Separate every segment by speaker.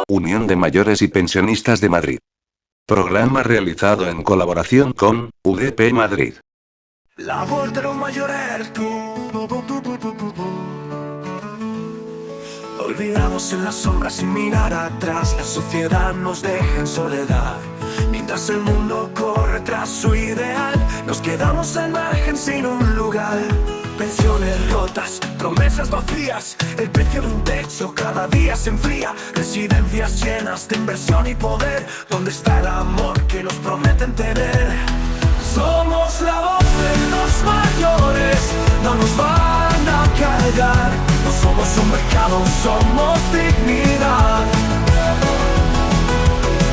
Speaker 1: Unión de Mayores y Pensionistas de Madrid. Programa realizado en colaboración con UDP Madrid.
Speaker 2: La voz de los mayores. Olvidados en las sombras sin mirar atrás, la sociedad nos deja en soledad. Mientras el mundo corre tras su ideal, nos quedamos al margen sin un lugar. Pensiones rotas, promesas vacías, el precio de un techo cada día se enfría. Residencias llenas de inversión y poder, ¿dónde está el amor que nos prometen tener? Somos la voz de los mayores, no nos van a callar. No somos un mercado, somos dignidad.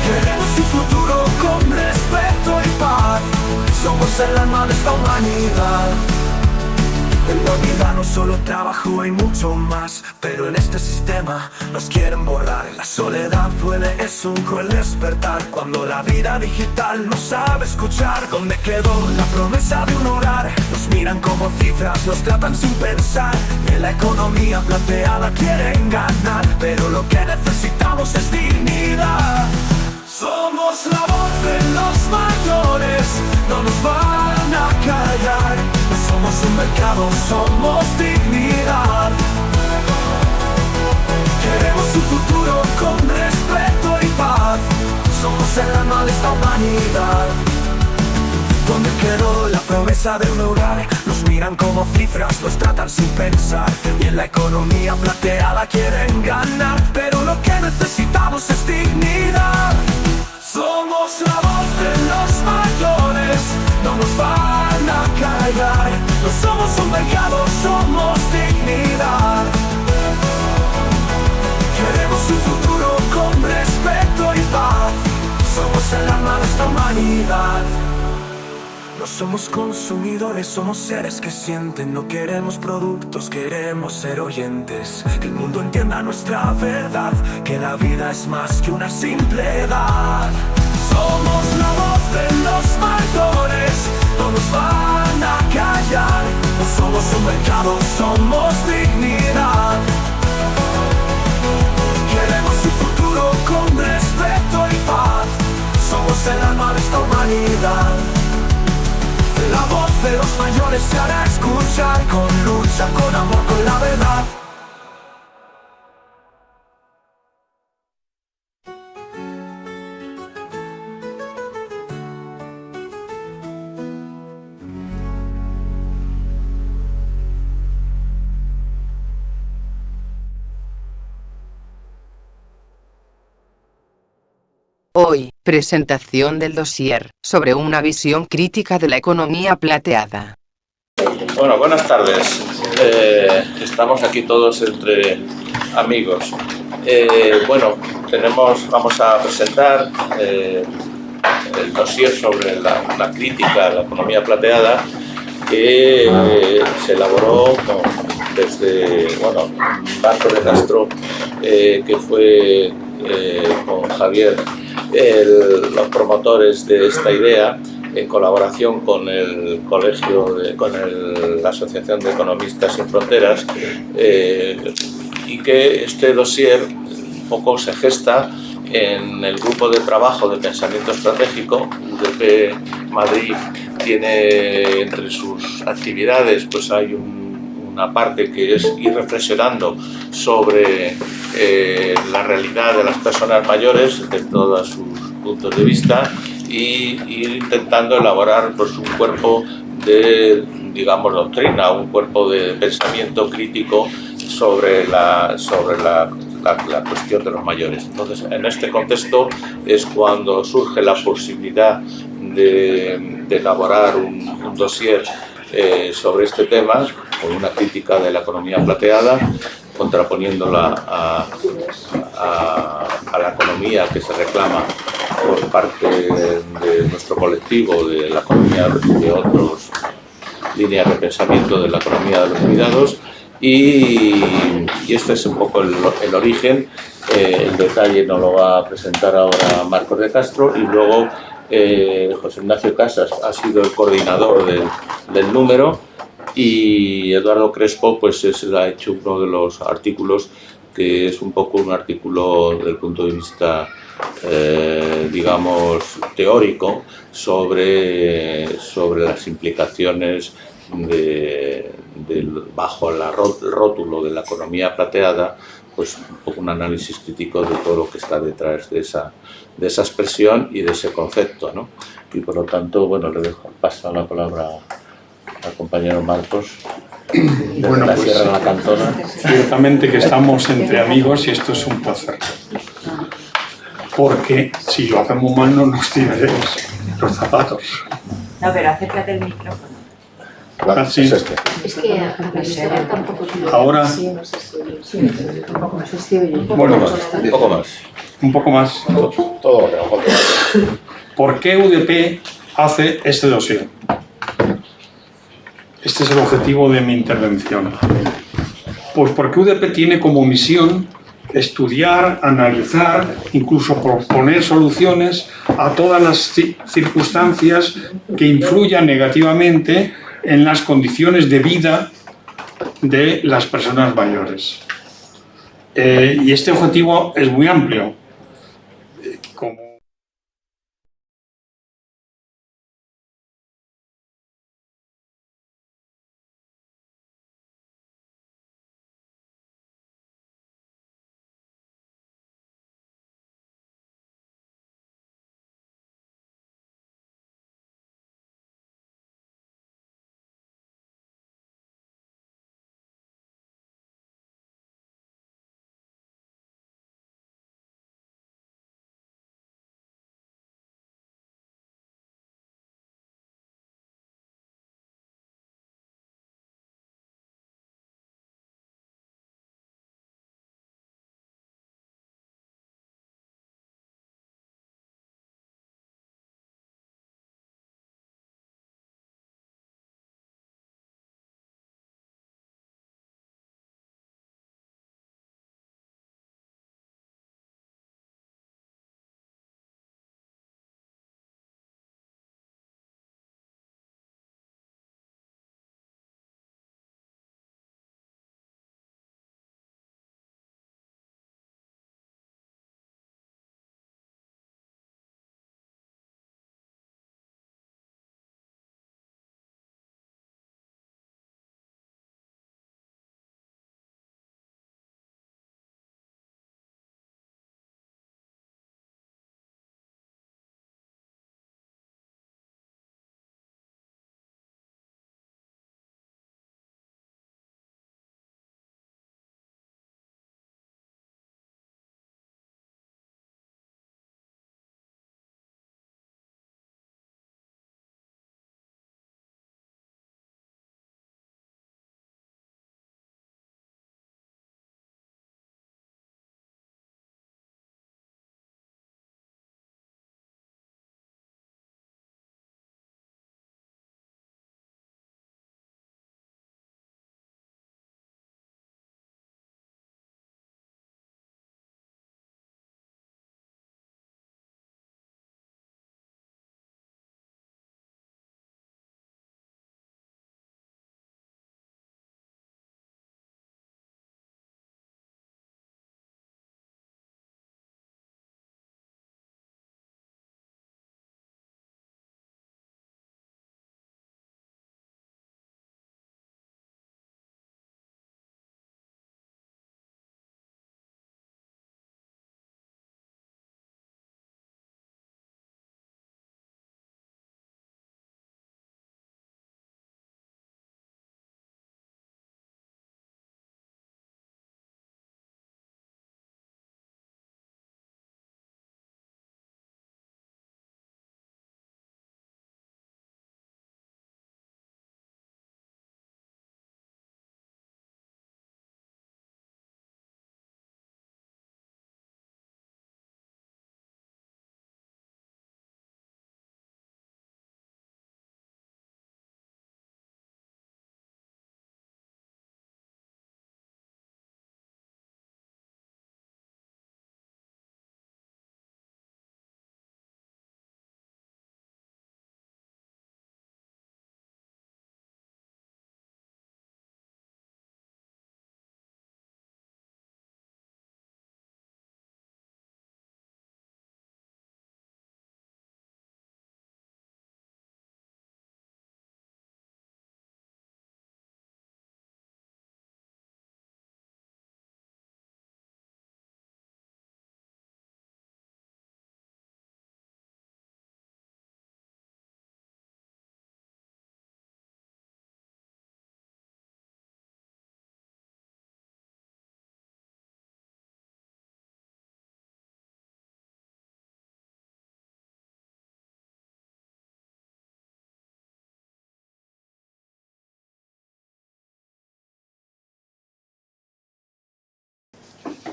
Speaker 2: Queremos un futuro con respeto y paz. Somos el alma de esta humanidad. En la vida no solo trabajo, hay mucho más, pero en este sistema nos quieren borrar. La soledad es un cruel despertar, cuando la vida digital no sabe escuchar. ¿Dónde quedó la promesa de un hogar? Nos miran como cifras, nos tratan sin pensar. En la economía plateada quieren ganar, pero lo que necesitamos es dignidad. Somos la voz de los mayores, no nos van a callar. No somos un mercado, somos dignidad. Queremos un futuro con respeto y paz. Somos el alma de esta humanidad. ¿Dónde quedó la promesa de un hogar? Nos miran como cifras, nos tratan sin pensar. Y en la economía plateada quieren ganar, pero lo que necesitamos es dignidad. Somos la voz de los mayores, no nos van a callar. No somos un mercado, somos dignidad. Queremos un futuro con respeto y paz. Somos el alma de esta humanidad. No somos consumidores, somos seres que sienten. No queremos productos, queremos ser oyentes. Que el mundo entienda nuestra verdad, que la vida es más que una simple edad. Somos la voz de los mayores, no nos van a callar. No somos un mercado, somos dignidad. Queremos un futuro con respeto y paz. Somos el alma de esta humanidad. La voz de los mayores se hará escuchar, con lucha, con amor, con la verdad.
Speaker 3: Hoy, presentación del dossier sobre una visión crítica de la economía plateada.
Speaker 4: Bueno, buenas tardes. Estamos aquí todos entre amigos. Vamos a presentar el dossier sobre la crítica a la economía plateada que se elaboró desde Marco de Castro, que fue con Javier los promotores de esta idea, en colaboración con el la Asociación de Economistas Sin Fronteras, y que este dossier un poco se gesta en el grupo de trabajo de pensamiento estratégico. UDP Madrid tiene entre sus actividades, pues hay una parte que es ir reflexionando sobre la realidad de las personas mayores de todos sus puntos de vista, y ir intentando elaborar pues un cuerpo de, digamos, doctrina, un cuerpo de pensamiento crítico sobre la cuestión de los mayores. Entonces, en este contexto es cuando surge la posibilidad de elaborar un dossier sobre este tema, con una crítica de la economía plateada, contraponiéndola a la economía que se reclama por parte de nuestro colectivo, de la economía de otras líneas de pensamiento de la economía de los cuidados, y este es un poco el origen. El detalle nos lo va a presentar ahora Marcos de Castro, y luego José Ignacio Casas ha sido el coordinador del número, y Eduardo Crespo pues ha hecho uno de los artículos que es un poco un artículo desde el punto de vista digamos teórico sobre las implicaciones bajo el rótulo de la economía plateada, pues un poco un análisis crítico de todo lo que está detrás de esa expresión y de ese concepto, ¿no? Y por lo tanto, bueno, le dejo paso la palabra al compañero Marcos.
Speaker 5: Bueno,
Speaker 4: la
Speaker 5: pues
Speaker 4: Sierra de la Cantona.
Speaker 5: ciertamente que estamos entre amigos y esto es un placer. Porque si lo hacemos mal no nos tiraremos los zapatos.
Speaker 6: No, pero acércate el micrófono.
Speaker 5: Así.
Speaker 7: Es que a pesar tampoco tiene.
Speaker 5: Ahora,
Speaker 7: Sí, no sé si no sé si oye.
Speaker 5: bueno,
Speaker 4: Un poco más.
Speaker 5: un poco más.
Speaker 4: Todo lo que
Speaker 5: ¿Por qué UDP hace este dossier? Este es el objetivo de mi intervención. Pues porque UDP tiene como misión estudiar, analizar, incluso proponer soluciones a todas las circunstancias que influyan negativamente en las condiciones de vida de las personas mayores. Y este objetivo es muy amplio. Como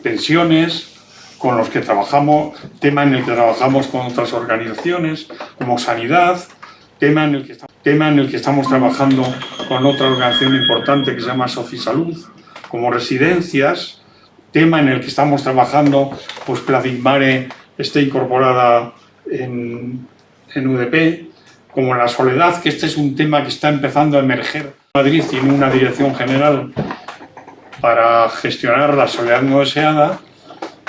Speaker 5: pensiones, con los que trabajamos, tema en el que trabajamos con otras organizaciones, como sanidad, tema en el que estamos trabajando con otra organización importante que se llama Socisalud, como residencias, tema en el que estamos trabajando, pues Pladimare esté incorporada en UDP, como la soledad, que este es un tema que está empezando a emerger. Madrid tiene una dirección general para gestionar la soledad no deseada,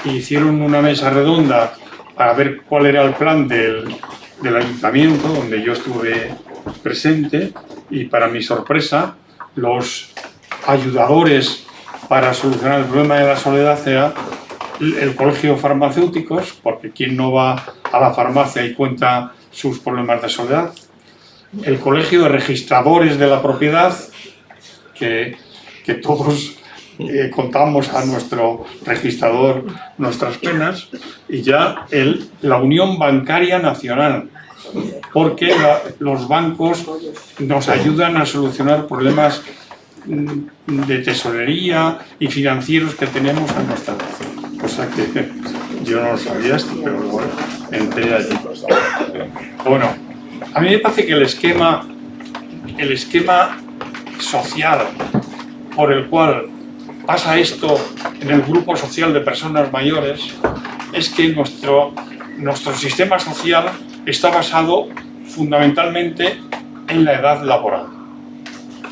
Speaker 5: e hicieron una mesa redonda para ver cuál era el plan del ayuntamiento, donde yo estuve presente, y para mi sorpresa, los ayudadores para solucionar el problema de la soledad era el Colegio de Farmacéuticos, porque ¿quién no va a la farmacia y cuenta sus problemas de soledad? El Colegio de Registradores de la Propiedad, que todos contamos a nuestro registrador nuestras penas, y ya la Unión Bancaria Nacional, porque los bancos nos ayudan a solucionar problemas de tesorería y financieros que tenemos a nuestra vez. Cosa que yo no lo sabía esto, pero bueno, entré allí. Bueno, a mí me parece que el esquema social por el cual pasa esto en el grupo social de personas mayores es que nuestro sistema social está basado fundamentalmente en la edad laboral.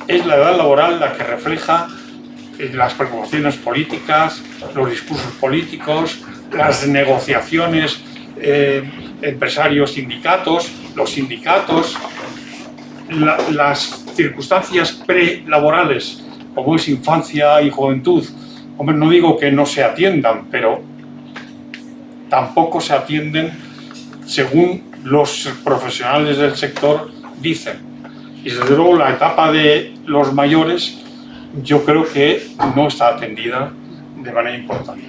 Speaker 5: Es la edad laboral la que refleja las preocupaciones políticas, los discursos políticos, las negociaciones empresarios-sindicatos, los sindicatos, las circunstancias prelaborales, como es infancia y juventud. Hombre, no digo que no se atiendan, pero tampoco se atienden según los profesionales del sector dicen. Y desde luego la etapa de los mayores yo creo que no está atendida de manera importante.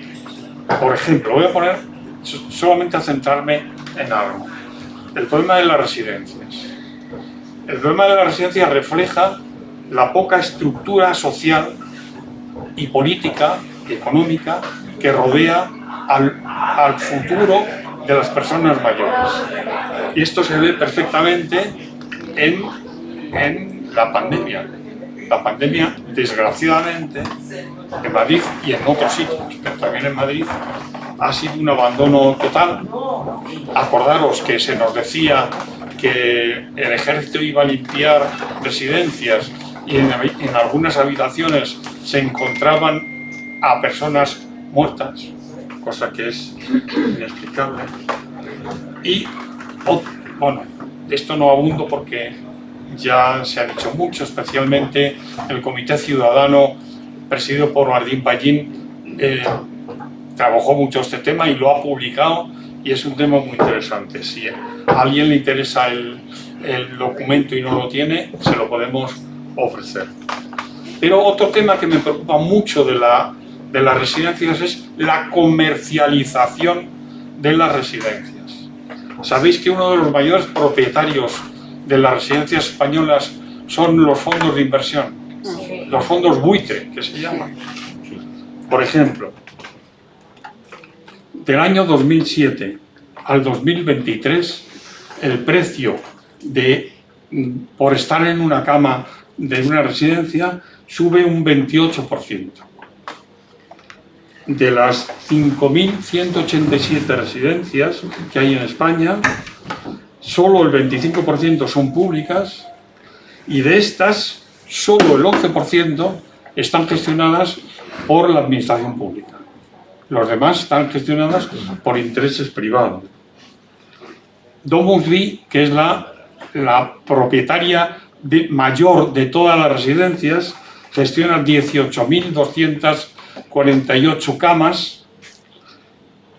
Speaker 5: Por ejemplo, voy a poner solamente a centrarme en algo. El problema de las residencias. El problema de las residencias refleja la poca estructura social y política y económica que rodea al futuro de las personas mayores. Y esto se ve perfectamente en la pandemia. La pandemia, desgraciadamente, en Madrid y en otros sitios, pero también en Madrid, ha sido un abandono total. Acordaros que se nos decía que el ejército iba a limpiar residencias y en algunas habitaciones se encontraban a personas muertas, cosa que es inexplicable. Y, bueno, esto no abundo porque ya se ha dicho mucho, especialmente el Comité Ciudadano, presidido por Martín Pallín, trabajó mucho este tema y lo ha publicado, y es un tema muy interesante. Si a alguien le interesa el documento y no lo tiene, se lo podemos ofrecer. Pero otro tema que me preocupa mucho de las residencias es la comercialización de las residencias. Sabéis que uno de los mayores propietarios de las residencias españolas son los fondos de inversión, los fondos buitre, que se llaman. Por ejemplo, del año 2007 al 2023, el precio por estar en una cama de una residencia sube un 28%. De las 5.187 residencias que hay en España, solo el 25% son públicas, y de estas, solo el 11% están gestionadas por la administración pública. Los demás están gestionadas por intereses privados. DomusVi, que es la propietaria mayor de todas las residencias, gestiona 18.248 camas.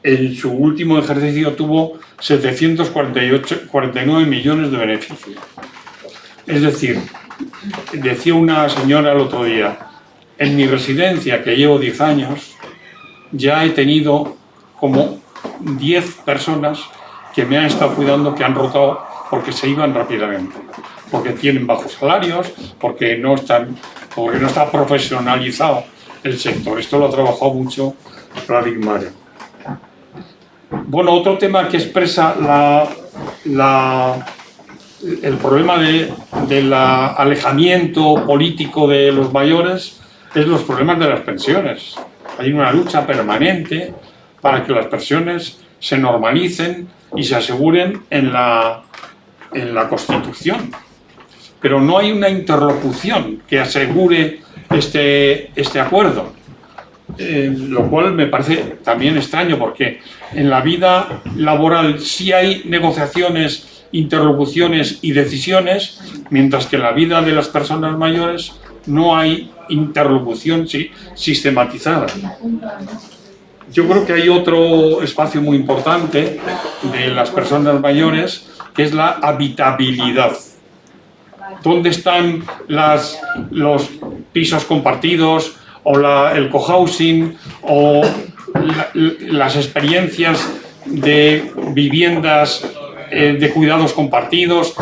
Speaker 5: En su último ejercicio tuvo 749 millones de beneficios. Es decir, decía una señora el otro día, en mi residencia, que llevo 10 años, ya he tenido como 10 personas que me han estado cuidando, que han rotado porque se iban rápidamente, porque tienen bajos salarios, porque no está profesionalizado el sector. Esto lo ha trabajado mucho Radek Mário. Bueno, otro tema que expresa el problema del alejamiento político de los mayores es los problemas de las pensiones. Hay una lucha permanente para que las pensiones se normalicen y se aseguren en la Constitución. Pero no hay una interlocución que asegure este acuerdo. Lo cual me parece también extraño, porque en la vida laboral sí hay negociaciones, interlocuciones y decisiones, mientras que en la vida de las personas mayores no hay interlocución sistematizada. Yo creo que hay otro espacio muy importante de las personas mayores, que es la habitabilidad. ¿Dónde están los pisos compartidos, o el cohousing, o las experiencias de viviendas de cuidados compartidos?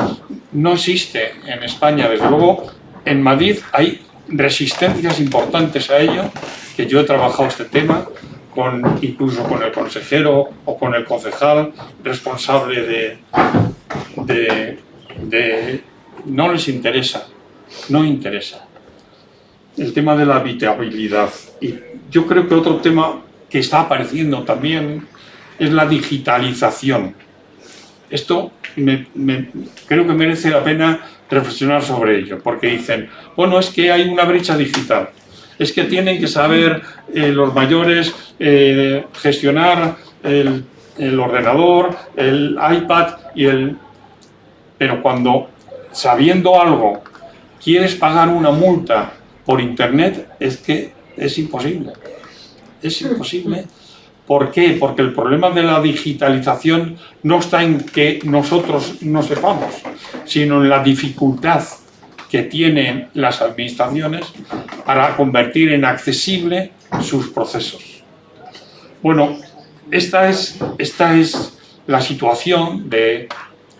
Speaker 5: No existe en España, desde luego. En Madrid hay resistencias importantes a ello, que yo he trabajado este tema, incluso con el consejero o con el concejal responsable no les interesa, no interesa el tema de la habitabilidad. Y yo creo que otro tema que está apareciendo también es la digitalización. Esto creo que merece la pena reflexionar sobre ello, porque dicen, bueno, es que hay una brecha digital, es que tienen que saber los mayores gestionar el ordenador, el iPad pero cuando, sabiendo algo, quieres pagar una multa por internet, es que es imposible. Es imposible. ¿Por qué? Porque el problema de la digitalización no está en que nosotros no sepamos, sino en la dificultad que tienen las administraciones para convertir en accesible sus procesos. Bueno, esta es la situación de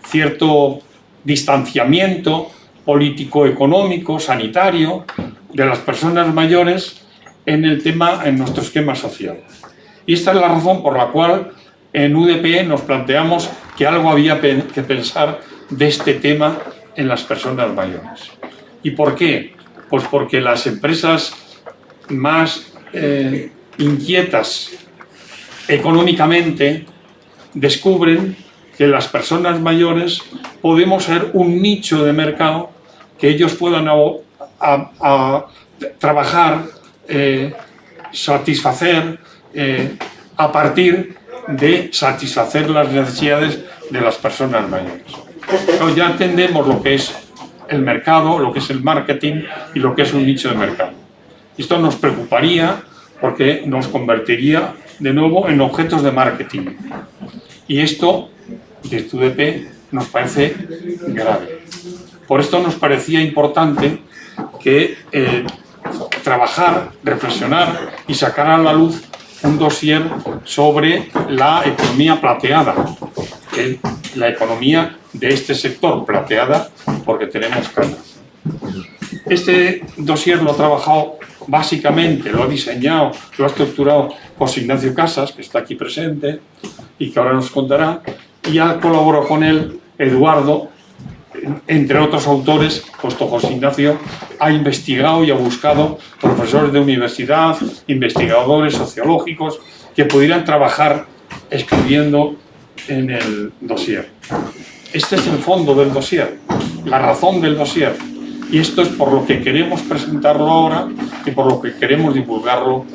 Speaker 5: cierto distanciamiento político-económico, sanitario, de las personas mayores en nuestro esquema social. Y esta es la razón por la cual en UDP nos planteamos que algo había que pensar de este tema en las personas mayores. ¿Y por qué? Pues porque las empresas más inquietas económicamente descubren que las personas mayores podemos ser un nicho de mercado que ellos puedan trabajar, satisfacer, a partir de satisfacer las necesidades de las personas mayores. Pero ya entendemos lo que es el mercado, lo que es el marketing y lo que es un nicho de mercado. Esto nos preocuparía porque nos convertiría de nuevo en objetos de marketing. Y esto, desde UDP, nos parece grave. Por esto nos parecía importante que trabajar, reflexionar y sacar a la luz un dossier sobre la economía plateada, que es la economía de este sector plateada, porque tenemos canas. Este dossier lo ha trabajado básicamente, lo ha diseñado, lo ha estructurado José Ignacio Casas, que está aquí presente y que ahora nos contará, y ha colaborado con él Eduardo, entre otros autores, puesto José Ignacio ha investigado y ha buscado profesores de universidad, investigadores sociológicos que pudieran trabajar escribiendo en el dossier. Este es el fondo del dossier, la razón del dossier, y esto es por lo que queremos presentarlo ahora y por lo que queremos divulgarlo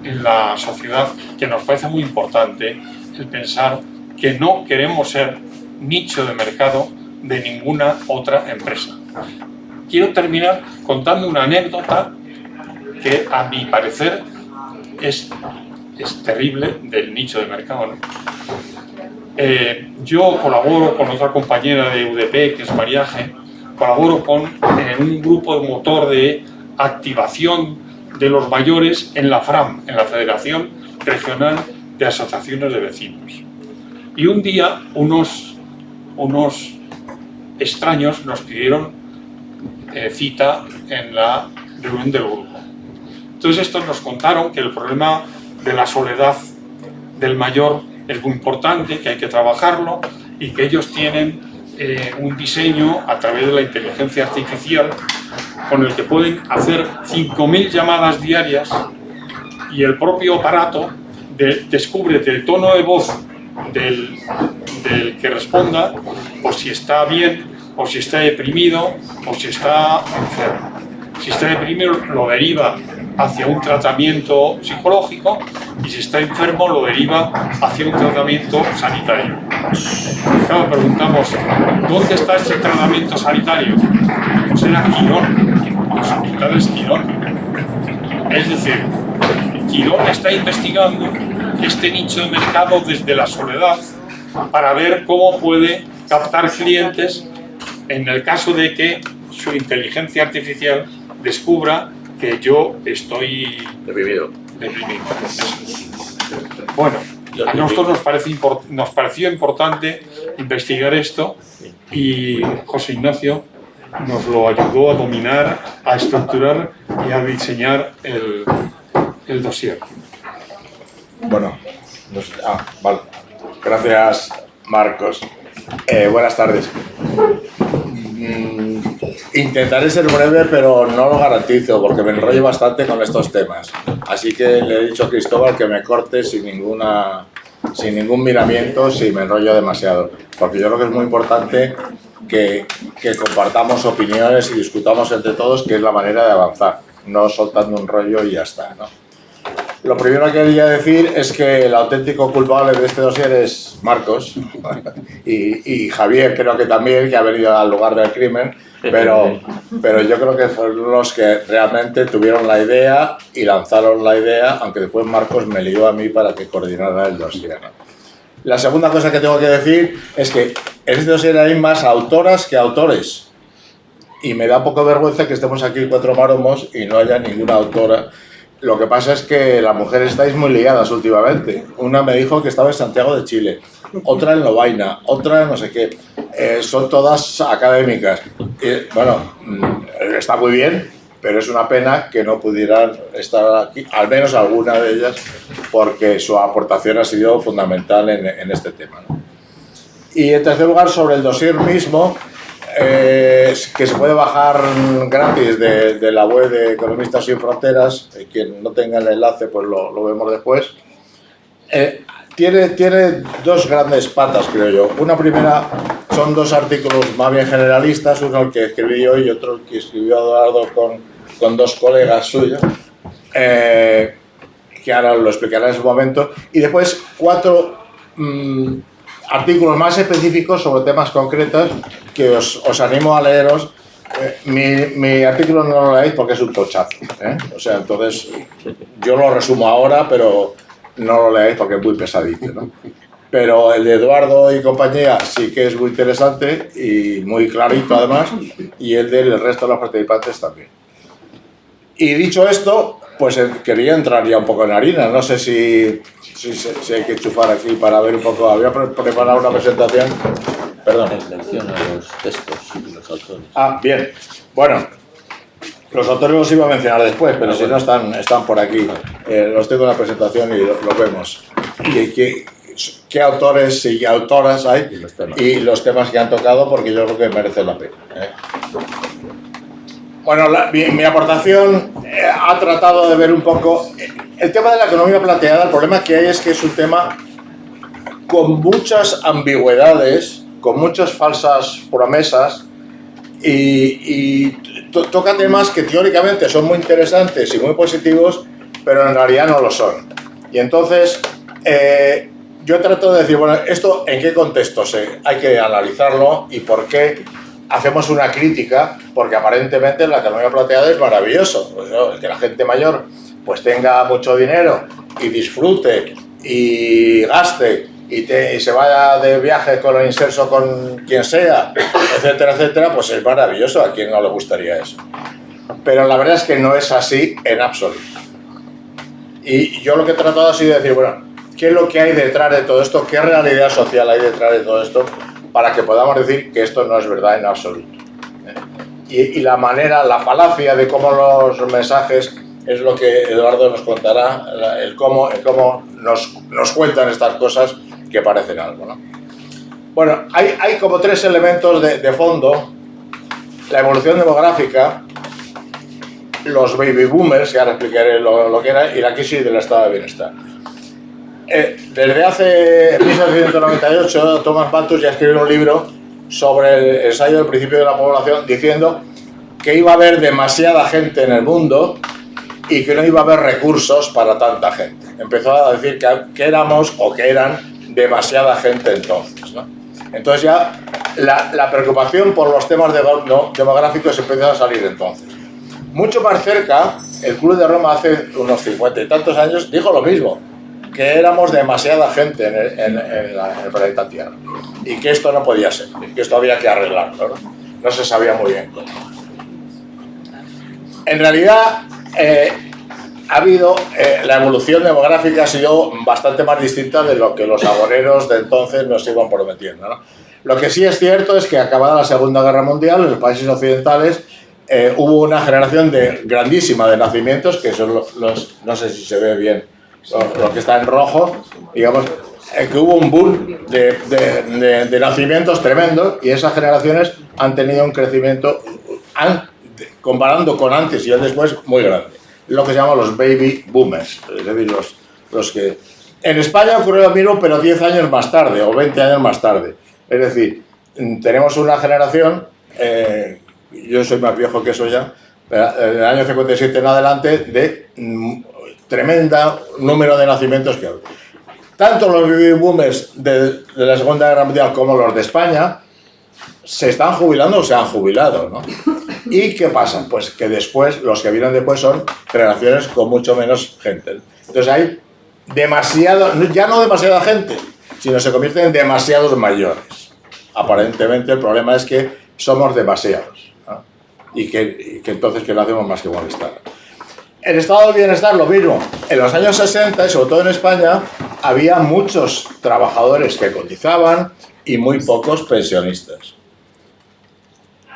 Speaker 5: en la sociedad, que nos parece muy importante el pensar que no queremos ser nicho de mercado de ninguna otra empresa. Quiero terminar contando una anécdota que a mi parecer es terrible del nicho de mercado, ¿no? Yo colaboro con otra compañera de UDP, que es Mariaje, colaboro con un grupo de motor de activación de los mayores en la FRAM, en la Federación Regional de Asociaciones de Vecinos. Y un día unos extraños nos pidieron cita en la reunión del grupo. Entonces estos nos contaron que el problema de la soledad del mayor es muy importante, que hay que trabajarlo y que ellos tienen un diseño a través de la inteligencia artificial con el que pueden hacer 5.000 llamadas diarias y el propio aparato descubre del tono de voz del que responda por si está bien o si está deprimido o si está enfermo. Si está deprimido lo deriva hacia un tratamiento psicológico y si está enfermo lo deriva hacia un tratamiento sanitario. Claro, preguntamos, ¿dónde está ese tratamiento sanitario? Pues era Quirón, los hospitales Quirón. Es decir, Quirón está investigando este nicho de mercado desde la soledad para ver cómo puede captar clientes en el caso de que su inteligencia artificial descubra que yo estoy deprimido. Bueno, a nosotros nos pareció importante investigar esto y José Ignacio nos lo ayudó a dominar, a estructurar y a diseñar el dossier.
Speaker 8: Bueno, vale. Gracias, Marcos. Buenas tardes. Intentaré ser breve, pero no lo garantizo, porque me enrollo bastante con estos temas. Así que le he dicho a Cristóbal que me corte sin ningún miramiento si me enrollo demasiado. Porque yo creo que es muy importante que compartamos opiniones y discutamos entre todos, que es la manera de avanzar, no soltando un rollo y ya está, ¿no? Lo primero que quería decir es que el auténtico culpable de este dossier es Marcos y Javier, creo que también, que ha venido al lugar del crimen, pero yo creo que fueron los que realmente tuvieron la idea y lanzaron la idea, aunque después Marcos me lió a mí para que coordinara el dossier, ¿no? La segunda cosa que tengo que decir es que en este dossier hay más autoras que autores y me da poco vergüenza que estemos aquí 4 maromos y no haya ninguna autora. Lo que pasa es que las mujeres estáis muy liadas últimamente. Una me dijo que estaba en Santiago de Chile, otra en Lovaina, otra en no sé qué. Son todas académicas. Bueno, está muy bien, pero es una pena que no pudieran estar aquí, al menos alguna de ellas, porque su aportación ha sido fundamental en este tema, ¿no? Y en tercer lugar, sobre el dossier mismo, que se puede bajar gratis de la web de Economistas Sin Fronteras. Quien no tenga el enlace pues lo vemos después. Tiene 2 grandes patas, creo yo. Una primera son 2 artículos más bien generalistas, uno el que escribí yo y otro el que escribió Eduardo con 2 colegas suyos, que ahora lo explicaré en su momento, y después 4 artículos más específicos sobre temas concretos que os animo a leeros. Mi artículo no lo leáis porque es un tochazo, ¿eh? O sea, entonces yo lo resumo ahora, pero no lo leáis porque es muy pesadito, ¿no? Pero el de Eduardo y compañía sí que es muy interesante y muy clarito además, y el del resto de los participantes también. Y dicho esto, pues quería entrar ya un poco en harina. No sé si hay que enchufar aquí para ver un poco. Había preparado una presentación. Perdón.
Speaker 4: Menciona los textos y los autores.
Speaker 8: Ah, bien. Bueno, los autores los iba a mencionar después, pero si no están por aquí. Los tengo en la presentación y los vemos. Y qué autores y autoras hay y los temas que han tocado, porque yo creo que merecen la pena, ¿eh? Bueno, mi aportación ha tratado de ver un poco el tema de la economía plateada. El problema que hay es que es un tema con muchas ambigüedades, con muchas falsas promesas y toca temas que teóricamente son muy interesantes y muy positivos, pero en realidad no lo son. Y entonces yo trato de decir, bueno, ¿esto en qué contexto hay que analizarlo y por qué hacemos una crítica? Porque aparentemente la economía plateada es maravilloso. Pues, ¿no? Que la gente mayor pues tenga mucho dinero y disfrute y gaste y se vaya de viaje con el inserso con quien sea, etcétera, etcétera, pues es maravilloso. ¿A quién no le gustaría eso? Pero la verdad es que no es así en absoluto. Y yo lo que he tratado ha sido decir, bueno, ¿qué es lo que hay detrás de todo esto? ¿Qué realidad social hay detrás de todo esto? Para que podamos decir que esto no es verdad en absoluto. Y la manera, la falacia de cómo los mensajes es lo que Eduardo nos contará, el cómo nos cuentan estas cosas que parecen algo, ¿no? Bueno, hay como tres elementos de fondo: la evolución demográfica, los baby boomers, que ahora explicaré lo que era, y la crisis del estado de bienestar. Desde hace 1798, Thomas Malthus ya escribió un libro sobre el ensayo del principio de la población, diciendo que iba a haber demasiada gente en el mundo y que no iba a haber recursos para tanta gente. Empezó a decir que éramos o que eran demasiada gente entonces, ¿no? Entonces ya la preocupación por los temas demográficos empezó a salir entonces. Mucho más cerca, el Club de Roma hace unos 50 y tantos años dijo lo mismo, que éramos demasiada gente en el planeta Tierra y que esto no podía ser, que esto había que arreglarlo, ¿no? No se sabía muy bien cómo. En realidad, ha habido, la evolución demográfica ha sido bastante más distinta de lo que los agoreros de entonces nos iban prometiendo, ¿no? Lo que sí es cierto es que acabada la Segunda Guerra Mundial, en los países occidentales hubo una generación grandísima de nacimientos, que son no sé si se ve bien, lo que está en rojo, digamos, que hubo un boom de nacimientos tremendo, y esas generaciones han tenido un crecimiento, comparando con antes y el después, muy grande. Lo que se llama los baby boomers, es decir, los que... En España ocurrió lo mismo, pero 10 años más tarde, o 20 años más tarde. Es decir, tenemos una generación, yo soy más viejo que eso ya, del año 57 en adelante, de tremenda número de nacimientos que hay. Tanto los baby boomers de la Segunda Guerra Mundial como los de España se están jubilando o se han jubilado, ¿no? ¿Y qué pasa? Pues que después, los que vienen después son generaciones con mucho menos gente. Entonces hay ya no demasiada gente, sino se convierten en demasiados mayores. Aparentemente el problema es que somos demasiados, ¿no? Y que entonces que no hacemos más que molestar. El estado del bienestar, lo mismo. En los años 60, y sobre todo en España, había muchos trabajadores que cotizaban y muy pocos pensionistas.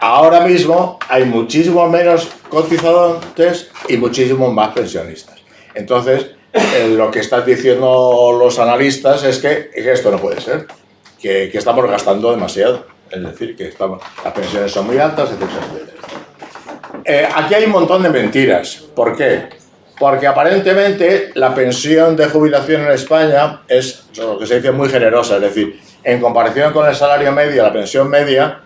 Speaker 8: Ahora mismo hay muchísimo menos cotizantes y muchísimo más pensionistas. Entonces, lo que están diciendo los analistas es que esto no puede ser, que estamos gastando demasiado. Es decir, que las pensiones son muy altas, etc. Aquí hay un montón de mentiras. ¿Por qué? Porque aparentemente la pensión de jubilación en España es lo que se dice muy generosa. Es decir, en comparación con el salario medio, la pensión media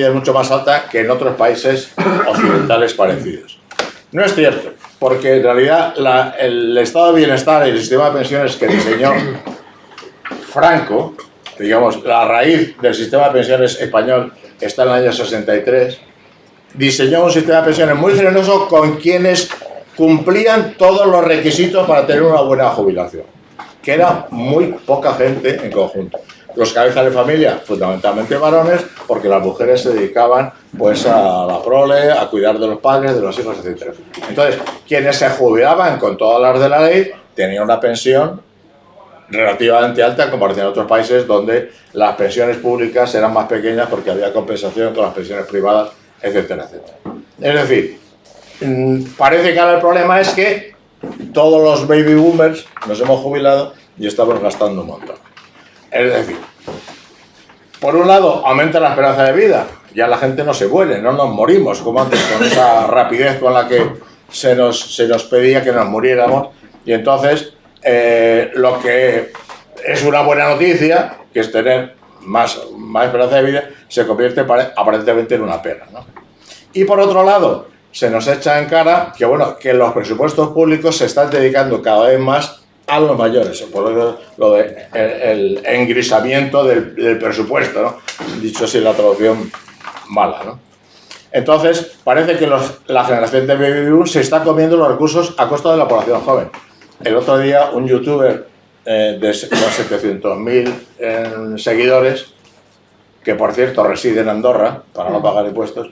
Speaker 8: es mucho más alta que en otros países occidentales parecidos. No es cierto, porque en realidad el estado de bienestar y el sistema de pensiones que diseñó Franco, digamos, la raíz del sistema de pensiones español está en el año 63, diseñó un sistema de pensiones muy generoso con quienes cumplían todos los requisitos para tener una buena jubilación, que era muy poca gente en conjunto. Los cabezas de familia, fundamentalmente varones, porque las mujeres se dedicaban pues a la prole, a cuidar de los padres, de los hijos, etc. Entonces, quienes se jubilaban con todas las de la ley tenían una pensión relativamente alta en comparación a otros países donde las pensiones públicas eran más pequeñas porque había compensación con las pensiones privadas, etcétera, etcétera. Es decir, parece que ahora el problema es que todos los baby boomers nos hemos jubilado y estamos gastando un montón. Es decir, por un lado aumenta la esperanza de vida, ya la gente no se muere, no nos morimos como antes con esa rapidez con la que se nos pedía que nos muriéramos, y entonces lo que es una buena noticia, que es tener más esperanza de vida, se convierte aparentemente en una pena, ¿no? Y por otro lado, se nos echa en cara que, bueno, que los presupuestos públicos se están dedicando cada vez más a los mayores, por lo de el engrisamiento del presupuesto, ¿no? Dicho así, la traducción mala, ¿no? Entonces, parece que la generación de baby boom se está comiendo los recursos a costa de la población joven. El otro día, un youtuber de unos 700.000 seguidores, que por cierto reside en Andorra, para no pagar impuestos,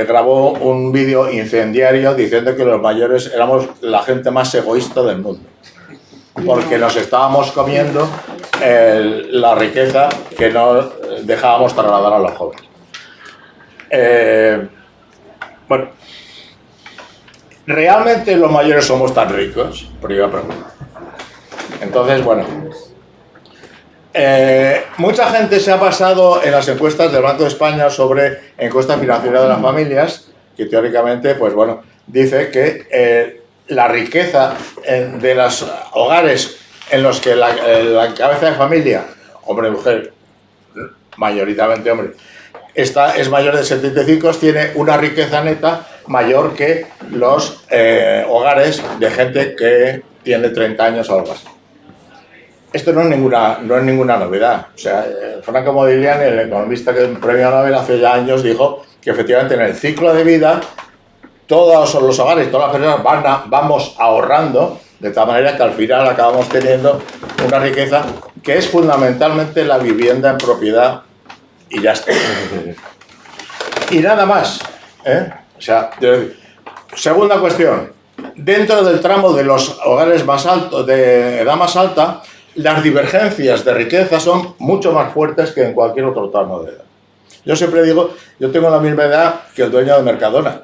Speaker 8: grabó un vídeo incendiario diciendo que los mayores éramos la gente más egoísta del mundo, porque nos estábamos comiendo la riqueza que no dejábamos trasladar a los jóvenes. Bueno, ¿realmente los mayores somos tan ricos? Primera pregunta. Entonces, bueno, mucha gente se ha basado en las encuestas del Banco de España sobre encuesta financiera de las familias, que teóricamente, pues bueno, dice que la riqueza de los hogares en los que la cabeza de familia, hombre y mujer, mayoritariamente hombre, es mayor de 75, tiene una riqueza neta mayor que los hogares de gente que tiene 30 años o algo así. Esto no es ninguna novedad. O sea, Franco Modigliani, el economista que premio Nobel hace ya años, dijo que efectivamente en el ciclo de vida todos los hogares, todas las personas vamos ahorrando, de tal manera que al final acabamos teniendo una riqueza que es fundamentalmente la vivienda en propiedad y ya está. Y nada más. O sea, segunda cuestión. Dentro del tramo de los hogares más altos, de edad más alta, las divergencias de riqueza son mucho más fuertes que en cualquier otro tramo de edad. Yo siempre digo, yo tengo la misma edad que el dueño de Mercadona.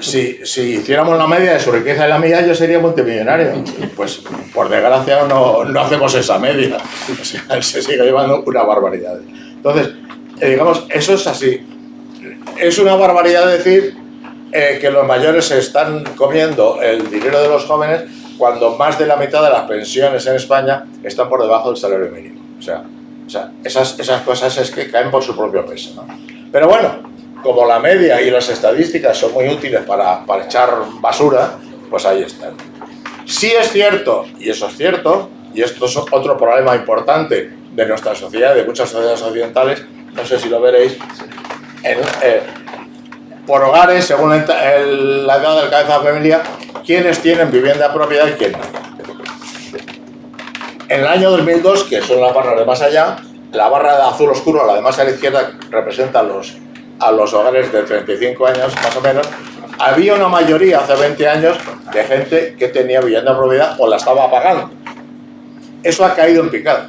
Speaker 8: Si hiciéramos la media de su riqueza y la mía, yo sería multimillonario. Pues, por desgracia, no hacemos esa media. O sea, él se sigue llevando una barbaridad. Entonces, digamos, eso es así. Es una barbaridad decir que los mayores se están comiendo el dinero de los jóvenes cuando más de la mitad de las pensiones en España están por debajo del salario mínimo. O sea esas cosas es que caen por su propio peso, ¿no? Pero bueno, como la media y las estadísticas son muy útiles para echar basura, pues ahí están. Sí es cierto, y eso es cierto, y esto es otro problema importante de nuestra sociedad, de muchas sociedades occidentales, no sé si lo veréis, por hogares, según la edad del cabeza de familia, quiénes tienen vivienda de propiedad y quién no. En el año 2002, que son las barras de más allá, la barra de azul oscuro, la de más a la izquierda, representa a los hogares de 35 años, más o menos. Había una mayoría hace 20 años de gente que tenía vivienda de propiedad o la estaba pagando. Eso ha caído en picado.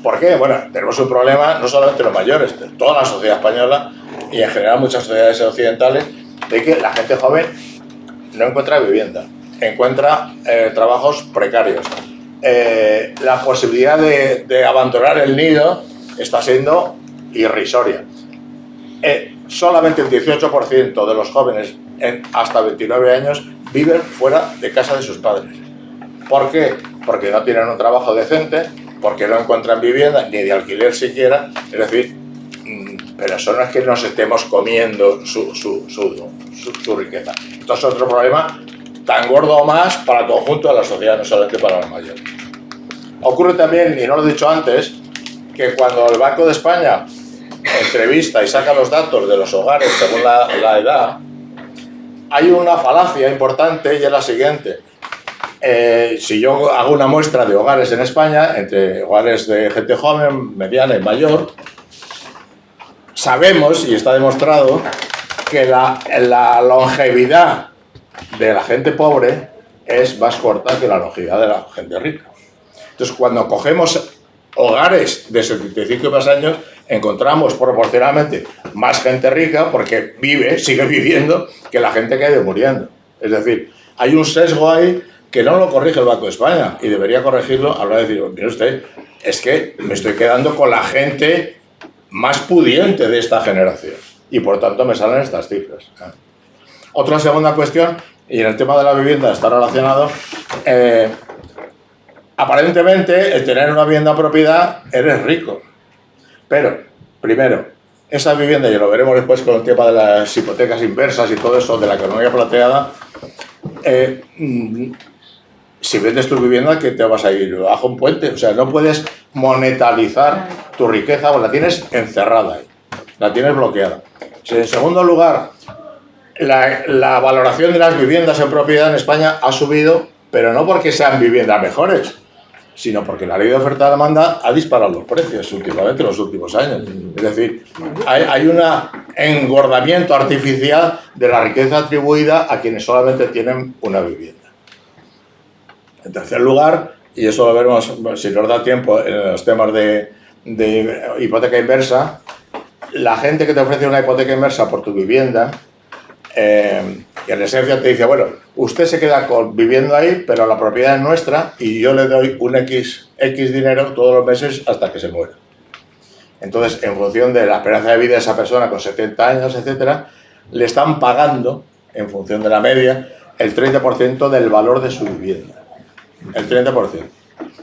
Speaker 8: ¿Por qué? Bueno, tenemos un problema no solamente los mayores, de toda la sociedad española y en general muchas sociedades occidentales, de que la gente joven no encuentra vivienda, encuentra trabajos precarios. La posibilidad de abandonar el nido está siendo irrisoria. Solamente el 18% de los jóvenes hasta 29 años viven fuera de casa de sus padres. ¿Por qué? Porque no tienen un trabajo decente, porque no encuentran vivienda, ni de alquiler siquiera. Es decir, pero eso no es que nos estemos comiendo su riqueza. Esto es otro problema tan gordo o más para el conjunto de la sociedad, no solamente para los mayores. Ocurre también, y no lo he dicho antes, que cuando el Banco de España entrevista y saca los datos de los hogares según la edad, hay una falacia importante y es la siguiente. Si yo hago una muestra de hogares en España, entre hogares de gente joven, mediana y mayor, sabemos, y está demostrado, que la longevidad de la gente pobre es más corta que la longevidad de la gente rica. Entonces, cuando cogemos hogares de 75 y más años, encontramos proporcionalmente más gente rica porque sigue viviendo, que la gente que ha ido muriendo. Es decir, hay un sesgo ahí que no lo corrige el Banco de España y debería corregirlo a la hora de decir, mire usted, es que me estoy quedando con la gente más pudiente de esta generación y por tanto me salen estas cifras. Otra segunda cuestión, y en el tema de la vivienda está relacionado, aparentemente el tener una vivienda en propiedad eres rico, pero primero, esa vivienda, y lo veremos después con el tema de las hipotecas inversas y todo eso de la economía plateada, si vendes tu vivienda, ¿qué te vas a ir bajo un puente? O sea, no puedes monetarizar tu riqueza, o la tienes encerrada ahí, la tienes bloqueada. En segundo lugar, la valoración de las viviendas en propiedad en España ha subido, pero no porque sean viviendas mejores, sino porque la ley de oferta y demanda ha disparado los precios últimamente, en los últimos años. Es decir, hay un engordamiento artificial de la riqueza atribuida a quienes solamente tienen una vivienda. En tercer lugar, y eso lo veremos si nos da tiempo en los temas de hipoteca inversa, la gente que te ofrece una hipoteca inversa por tu vivienda que en esencia te dice, bueno, usted se queda viviendo ahí, pero la propiedad es nuestra y yo le doy un X dinero todos los meses hasta que se muera. Entonces, en función de la esperanza de vida de esa persona con 70 años, etcétera, le están pagando, en función de la media, el 30% del valor de su vivienda. El 30%.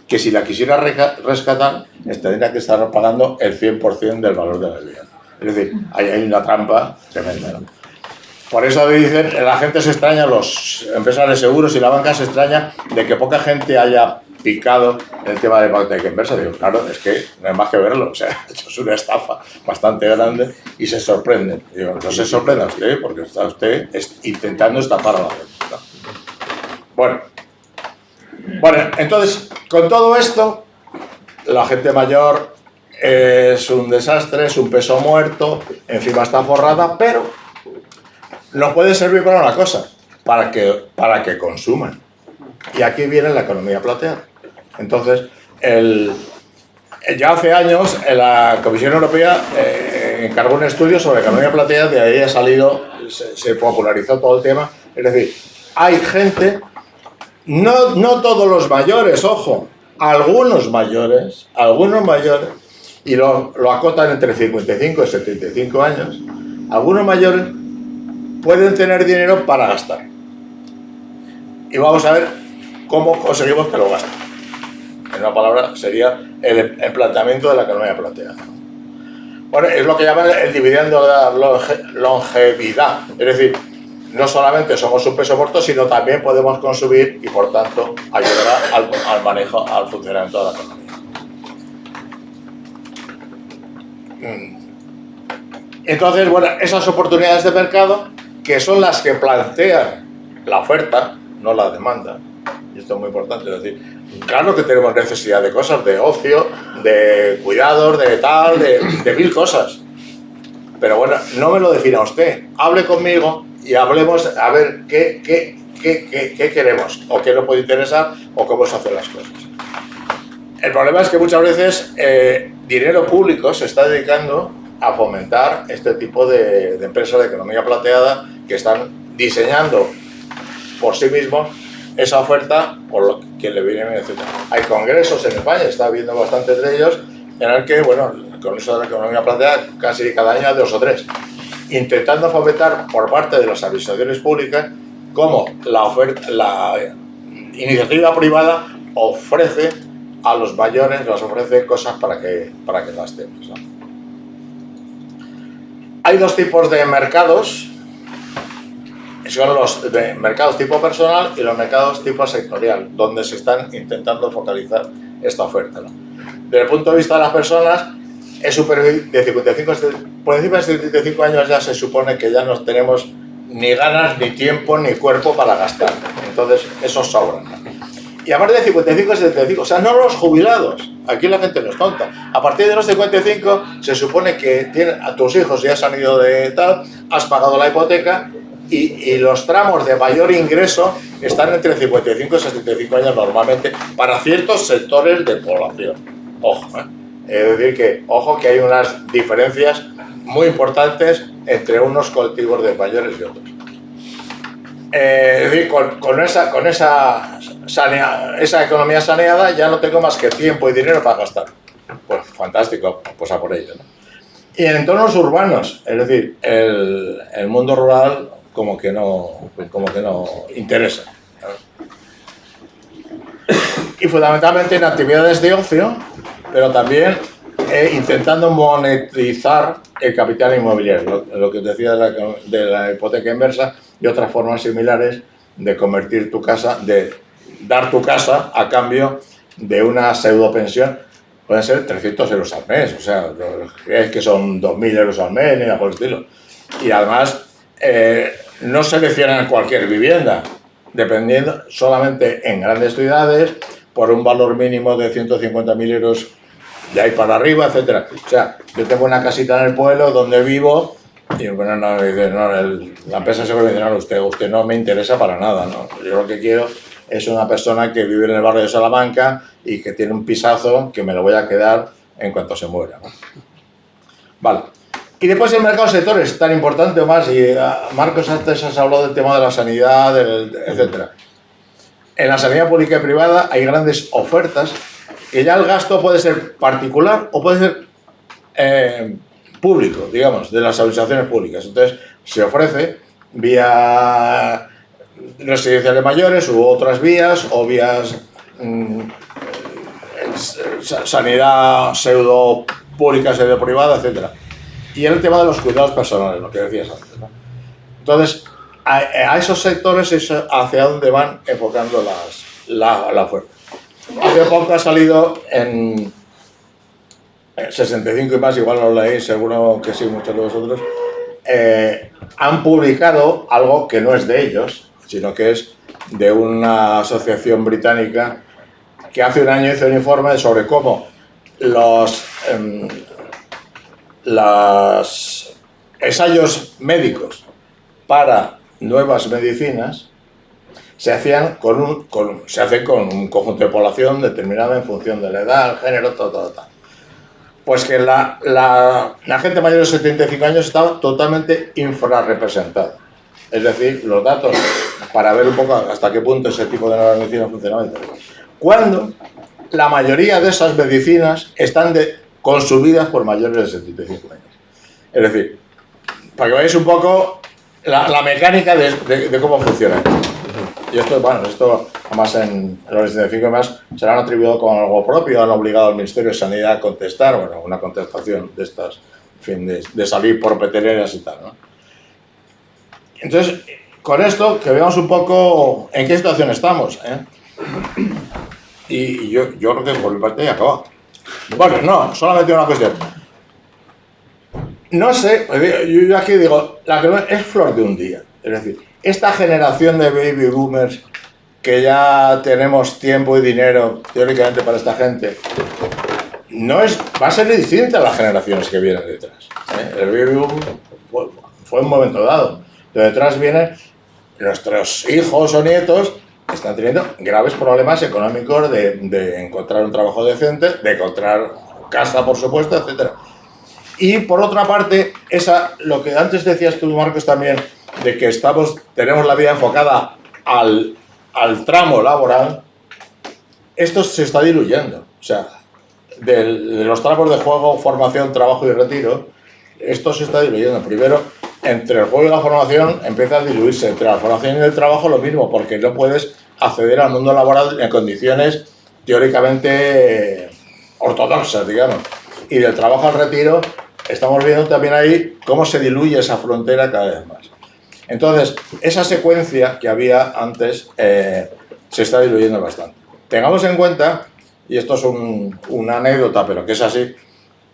Speaker 8: Que si la quisiera rescatar, tendría que estar pagando el 100% del valor de la vivienda. Es decir, hay una trampa tremenda, ¿no? Por eso dicen, la gente se extraña, los empresarios de seguros y la banca se extraña de que poca gente haya picado el tema de hipoteca inversa. Digo, claro, es que no hay más que verlo, o sea, esto es una estafa bastante grande y se sorprenden. Digo, no se sorprenda usted porque está usted intentando estafar a la gente, ¿no? Bueno, entonces, con todo esto, la gente mayor es un desastre, es un peso muerto, encima está forrada, pero nos puede servir para una cosa, para que consuman. Y aquí viene la economía plateada. Entonces, ya hace años la Comisión Europea encargó un estudio sobre economía plateada, de ahí ha salido, se popularizó todo el tema. Es decir, hay gente, no todos los mayores, ojo, algunos mayores, y lo acotan entre 55 y 75 años, algunos mayores pueden tener dinero para gastar. Y vamos a ver cómo conseguimos que lo gasten. En una palabra, sería el planteamiento de la economía plateada. Bueno, es lo que llaman el dividendo de la longevidad. Es decir, no solamente somos un peso muerto, sino también podemos consumir y, por tanto, ayudar al manejo, al funcionamiento de la economía. Entonces, bueno, esas oportunidades de mercado, que son las que plantean la oferta, no la demanda, y esto es muy importante, es decir, claro que tenemos necesidad de cosas, de ocio, de cuidados, de tal, de mil cosas, pero bueno, no me lo defina usted, hable conmigo y hablemos a ver qué queremos, o qué nos puede interesar, o cómo se hacen las cosas. El problema es que muchas veces dinero público se está dedicando a fomentar este tipo de empresas de economía plateada que están diseñando por sí mismos esa oferta por lo que le viene bien, etc. Hay congresos en España, está habiendo bastantes de ellos, en el que, bueno, con eso de la economía plateada casi cada año hay 2 o 3, intentando fomentar por parte de las administraciones públicas cómo la iniciativa privada ofrece a los mayores, les ofrece cosas para que gastemos, ¿no? Hay 2 tipos de mercados, son los de mercados tipo personal y los mercados tipo sectorial, donde se están intentando focalizar esta oferta, ¿no? Desde el punto de vista de las personas, es superior de 55, por encima de 75 años ya se supone que ya no tenemos ni ganas, ni tiempo, ni cuerpo para gastar. Entonces, esos sobran, ¿no? Y a partir de 55 a 75, o sea, no los jubilados, aquí la gente no es tonta. A partir de los 55 se supone que a tus hijos ya se han ido de tal, has pagado la hipoteca y los tramos de mayor ingreso están entre 55 y 75 años normalmente para ciertos sectores de población. Ojo, ¿eh? Es decir que, ojo, que hay unas diferencias muy importantes entre unos colectivos de mayores y otros. Es decir, con esa economía saneada ya no tengo más que tiempo y dinero para gastar. Pues fantástico, pues a por ello, ¿no? Y en entornos urbanos, es decir, el mundo rural como que no interesa, ¿no? Y fundamentalmente en actividades de ocio, pero también intentando monetizar el capital inmobiliario, lo que os decía de la hipoteca inversa y otras formas similares de convertir tu casa, de dar tu casa a cambio de una pseudo pensión. Pueden ser 300 euros al mes, o sea, es que son 2.000 euros al mes, ni nada por el estilo. Y además, no seleccionan cualquier vivienda, dependiendo solamente en grandes ciudades, por un valor mínimo de 150.000 euros de ahí para arriba, etcétera. O sea, yo tengo una casita en el pueblo donde vivo y bueno, la empresa se puede decir, no, usted no me interesa para nada, ¿no? Yo lo que quiero es una persona que vive en el barrio de Salamanca y que tiene un pisazo que me lo voy a quedar en cuanto se muera, ¿no? Vale. Y después el mercado de sectores, tan importante o más, y Marcos antes has hablado del tema de la sanidad, etc. En la sanidad pública y privada hay grandes ofertas, que ya el gasto puede ser particular o puede ser público, digamos, de las administraciones públicas. Entonces, se ofrece vía residenciales mayores u otras vías, o vías sanidad pseudo pública, pseudo privada, etc. Y el tema de los cuidados personales, lo que decías antes, ¿no? Entonces, a esos sectores es hacia donde van enfocando la oferta. Hace poco ha salido en 65 y más, igual lo leéis, seguro que sí, muchos de vosotros, han publicado algo que no es de ellos, sino que es de una asociación británica que hace un año hizo un informe sobre cómo los ensayos médicos para nuevas medicinas se hacen con un conjunto de población determinada en función de la edad, el género, tal. Pues que la gente mayor de 75 años estaba totalmente infrarrepresentada. Es decir, los datos para ver un poco hasta qué punto ese tipo de nuevas medicinas funcionaban. Cuando la mayoría de esas medicinas están consumidas por mayores de 75 años. Es decir, para que veáis un poco la mecánica de cómo funciona. Y esto, bueno, además en los 75 y más se lo han atribuido como algo propio, han obligado al Ministerio de Sanidad a contestar, bueno, una contestación de estas, en fin, de salir por peteneras y tal, ¿no? Entonces, con esto, que veamos un poco en qué situación estamos, ¿eh? Y yo creo que por mi parte ya acabado. Bueno, no, solamente una cuestión. No sé, yo aquí digo, la que es flor de un día. Es decir, esta generación de baby boomers, que ya tenemos tiempo y dinero, teóricamente, para esta gente, va a ser distinta a las generaciones que vienen detrás, ¿eh? El baby boom fue un momento dado. De detrás vienen nuestros hijos o nietos, que están teniendo graves problemas económicos de encontrar un trabajo decente, de encontrar casa, por supuesto, etc. Y por otra parte, lo que antes decías tú, Marcos, también, de que tenemos la vida enfocada al tramo laboral, esto se está diluyendo. O sea, de los tramos de juego, formación, trabajo y retiro, esto se está diluyendo. Primero, entre el juego y la formación empieza a diluirse. Entre la formación y el trabajo lo mismo, porque no puedes acceder al mundo laboral en condiciones teóricamente ortodoxas, digamos. Y del trabajo al retiro estamos viendo también ahí cómo se diluye esa frontera cada vez más. Entonces, esa secuencia que había antes se está diluyendo bastante. Tengamos en cuenta, y esto es una anécdota, pero que es así,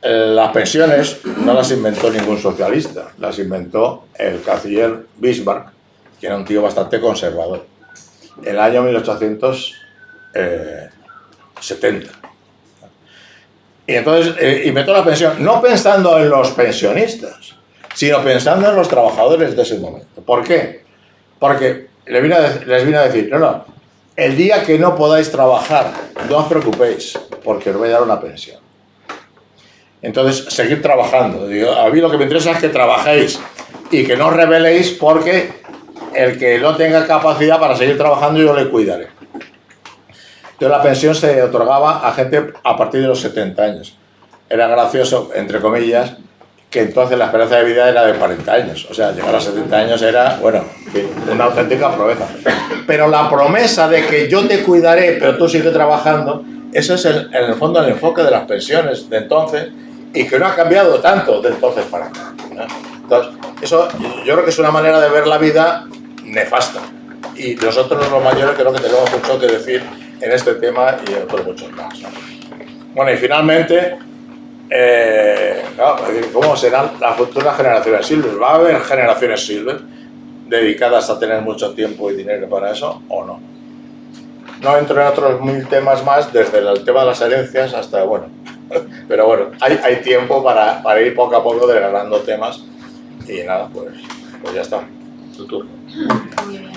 Speaker 8: las pensiones no las inventó ningún socialista, las inventó el canciller Bismarck, que era un tío bastante conservador, en el año 1870. Y entonces inventó la pensión, no pensando en los pensionistas, sino pensando en los trabajadores de ese momento. ¿Por qué? Porque les vino a decir, no, el día que no podáis trabajar, no os preocupéis, porque os voy a dar una pensión. Entonces, seguir trabajando. A mí lo que me interesa es que trabajéis y que no os rebeléis, porque el que no tenga capacidad para seguir trabajando yo le cuidaré. Entonces la pensión se otorgaba a gente a partir de los 70 años. Era gracioso, entre comillas, que entonces la esperanza de vida era de 40 años. O sea, llegar a 70 años era, bueno, una auténtica proeza. Pero la promesa de que yo te cuidaré, pero tú sigues trabajando, ese es en el fondo el enfoque de las pensiones de entonces, y que no ha cambiado tanto de entonces para acá, ¿no? Entonces, eso yo creo que es una manera de ver la vida nefasta. Y nosotros los mayores creo que tenemos mucho que decir en este tema y en otros muchos más, ¿no? Bueno, y finalmente, ¿cómo serán las futuras generaciones Silver? ¿Va a haber generaciones Silver dedicadas a tener mucho tiempo y dinero para eso o no? No entro en otros 1000 temas más, desde el tema de las herencias hasta, bueno, pero bueno, hay tiempo para ir poco a poco desgranando temas y nada, pues ya está. Tu turno.
Speaker 7: Muy bien.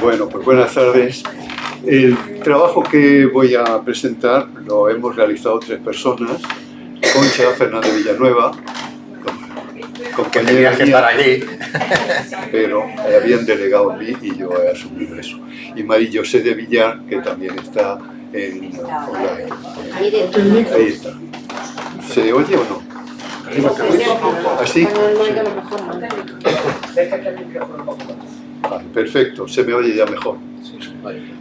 Speaker 9: Bueno, pues buenas tardes. El trabajo que voy a presentar lo hemos realizado 3 personas. Concha Fernández Villanueva, compañera
Speaker 8: Tenías que estar aquí.
Speaker 9: pero habían delegado en mí y yo he asumido eso. Y María José de Villar, que también está en online.
Speaker 7: Ahí dentro.
Speaker 9: Ahí está. ¿Se oye o no? ¿Así? Vale, perfecto, se me oye ya mejor.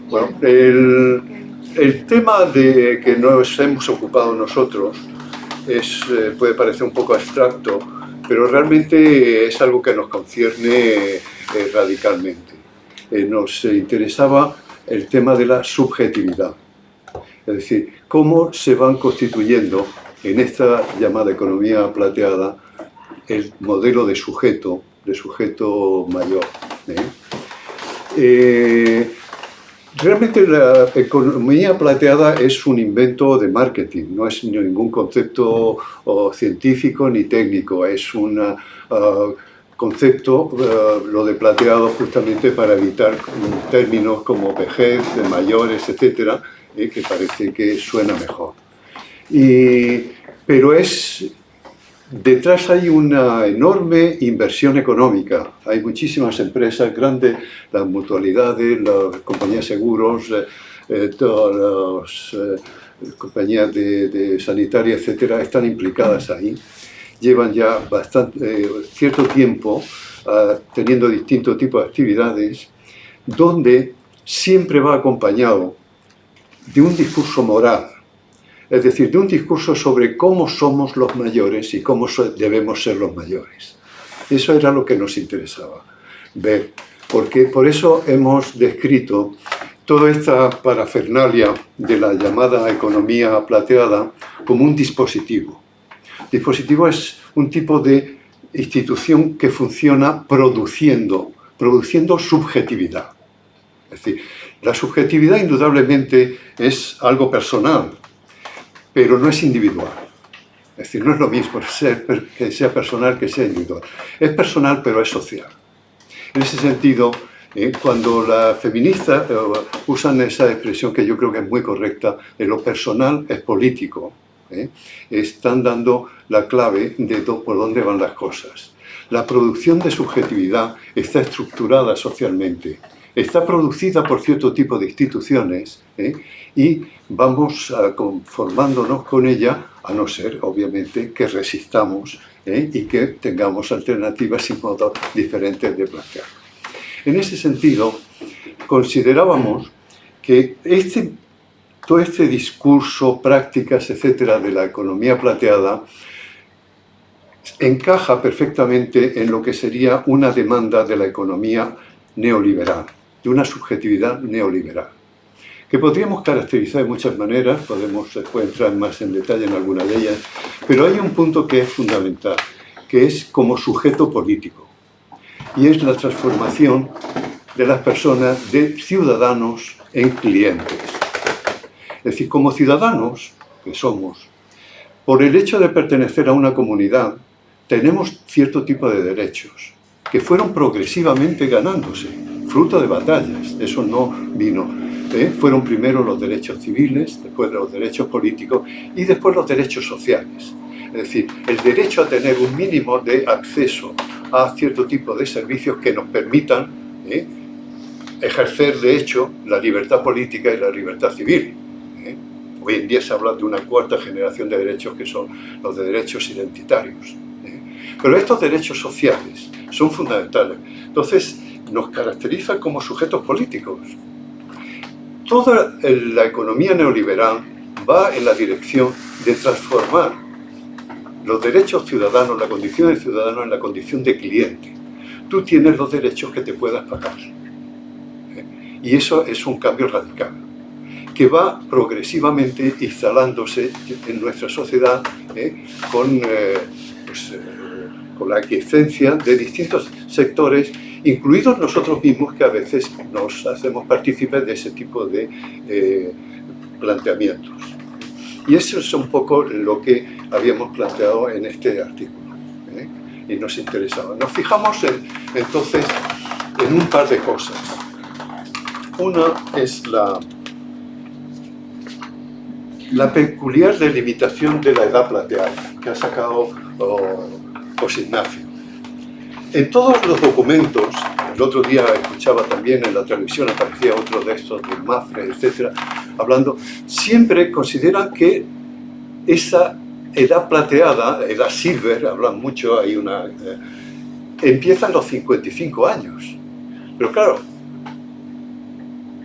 Speaker 9: Bueno, el tema de que nos hemos ocupado nosotros puede parecer un poco abstracto, pero realmente es algo que nos concierne radicalmente. Nos interesaba el tema de la subjetividad, es decir, cómo se van constituyendo en esta llamada economía plateada el modelo de sujeto mayor. Realmente la economía plateada es un invento de marketing, no es ningún concepto científico ni técnico, es un concepto, lo de plateado, justamente para evitar términos como vejez, de mayores, etcétera, que parece que suena mejor. Pero detrás hay una enorme inversión económica. Hay muchísimas empresas grandes, las mutualidades, las compañías de seguros, todas las compañías de sanitarias, etcétera, están implicadas ahí. Llevan ya cierto tiempo teniendo distintos tipos de actividades, donde siempre va acompañado de un discurso moral. Es decir, de un discurso sobre cómo somos los mayores y cómo debemos ser los mayores. Eso era lo que nos interesaba ver, porque por eso hemos descrito toda esta parafernalia de la llamada economía plateada como un dispositivo. Dispositivo es un tipo de institución que funciona produciendo subjetividad. Es decir, la subjetividad indudablemente es algo personal, pero no es individual. Es decir, no es lo mismo que sea personal que sea individual. Es personal, pero es social. En ese sentido, cuando las feministas usan esa expresión que yo creo que es muy correcta, de lo personal es político, están dando la clave de por dónde van las cosas. La producción de subjetividad está estructurada socialmente, está producida por cierto tipo de instituciones, y vamos conformándonos con ella, a no ser, obviamente, que resistamos y que tengamos alternativas y modos diferentes de plantear. En ese sentido, considerábamos que todo este discurso, prácticas, etcétera, de la economía plateada encaja perfectamente en lo que sería una demanda de la economía neoliberal, de una subjetividad neoliberal, que podríamos caracterizar de muchas maneras, podemos después entrar más en detalle en alguna de ellas, pero hay un punto que es fundamental, que es como sujeto político, y es la transformación de las personas de ciudadanos en clientes. Es decir, como ciudadanos que somos, por el hecho de pertenecer a una comunidad, tenemos cierto tipo de derechos que fueron progresivamente ganándose, fruto de batallas. Eso no vino. Fueron primero los derechos civiles, después los derechos políticos y después los derechos sociales. Es decir, el derecho a tener un mínimo de acceso a cierto tipo de servicios que nos permitan ejercer, de hecho, la libertad política y la libertad civil. Hoy en día se habla de una cuarta generación de derechos que son los de derechos identitarios. Pero estos derechos sociales son fundamentales. Entonces, nos caracterizan como sujetos políticos. Toda la economía neoliberal va en la dirección de transformar los derechos ciudadanos, la condición de ciudadano en la condición de cliente. Tú tienes los derechos que te puedas pagar. Y eso es un cambio radical, que va progresivamente instalándose en nuestra sociedad con la aquiescencia de distintos sectores, incluidos nosotros mismos, que a veces nos hacemos partícipes de ese tipo de planteamientos. Y eso es un poco lo que habíamos planteado en este artículo, y nos interesaba. Nos fijamos entonces en un par de cosas. Una es la la peculiar delimitación de la edad plateada que ha sacado José Ignacio. En todos los documentos, el otro día escuchaba también en la televisión, aparecía otro de estos, de Mafre, etc., hablando, siempre consideran que esa edad plateada, edad silver, hablan mucho, hay una... empieza a los 55 años. Pero claro,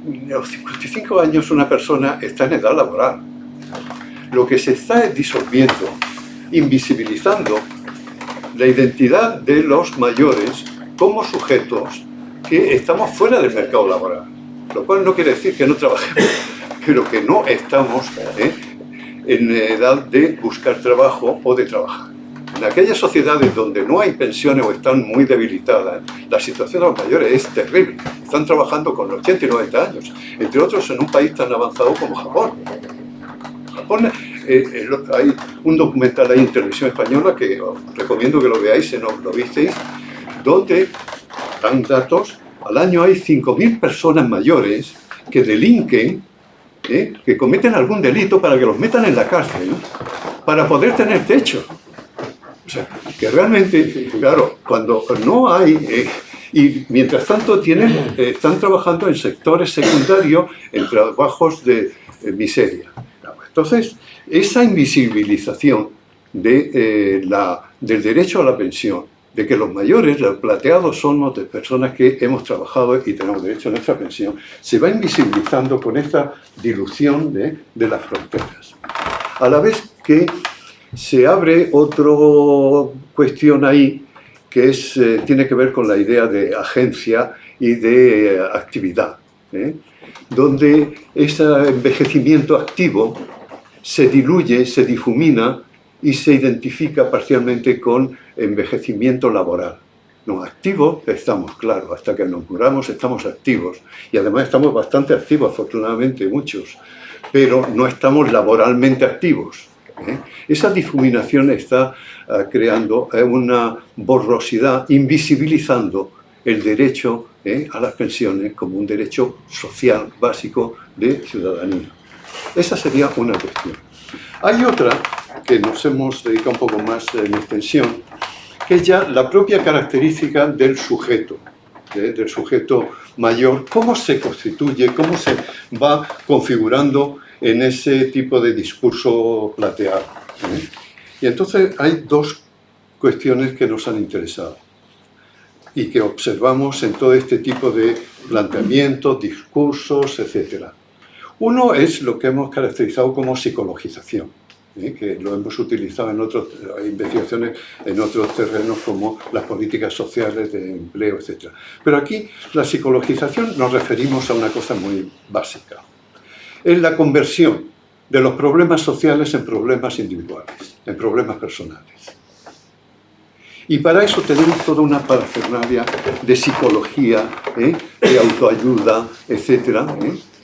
Speaker 9: a los 55 años una persona está en edad laboral. Lo que se está disolviendo, invisibilizando la identidad de los mayores como sujetos que estamos fuera del mercado laboral. Lo cual no quiere decir que no trabajemos, pero que no estamos en edad de buscar trabajo o de trabajar. En aquellas sociedades donde no hay pensiones o están muy debilitadas, la situación de los mayores es terrible. Están trabajando con 80 y 90 años, entre otros en un país tan avanzado como Japón. Japón, hay un documental ahí en televisión española que os recomiendo que lo veáis si no lo visteis, donde dan datos, al año hay 5.000 personas mayores que delinquen, que cometen algún delito para que los metan en la cárcel, para poder tener techo. O sea, que realmente, claro, cuando no hay... y mientras tanto están trabajando en sectores secundarios, en trabajos de miseria. Entonces, esa invisibilización del derecho a la pensión, de que los mayores, los plateados, somos de personas que hemos trabajado y tenemos derecho a nuestra pensión, se va invisibilizando con esta dilución de las fronteras. A la vez que se abre otra cuestión ahí, que tiene que ver con la idea de agencia y de actividad, donde ese envejecimiento activo se diluye, se difumina y se identifica parcialmente con envejecimiento laboral. No, activos estamos, claro, hasta que nos muramos estamos activos, y además estamos bastante activos, afortunadamente muchos, pero no estamos laboralmente activos. Esa difuminación está creando una borrosidad, invisibilizando el derecho a las pensiones como un derecho social básico de ciudadanía. Esa sería una cuestión. Hay otra que nos hemos dedicado un poco más en extensión, que es ya la propia característica del sujeto mayor, cómo se constituye, cómo se va configurando en ese tipo de discurso plateado. Y entonces hay dos cuestiones que nos han interesado y que observamos en todo este tipo de planteamientos, discursos, etc. Uno es lo que hemos caracterizado como psicologización, que lo hemos utilizado en otras investigaciones en otros terrenos como las políticas sociales de empleo, etc. Pero aquí la psicologización nos referimos a una cosa muy básica. Es la conversión de los problemas sociales en problemas individuales, en problemas personales. Y para eso tenemos toda una parafernalia de psicología, de autoayuda, etc.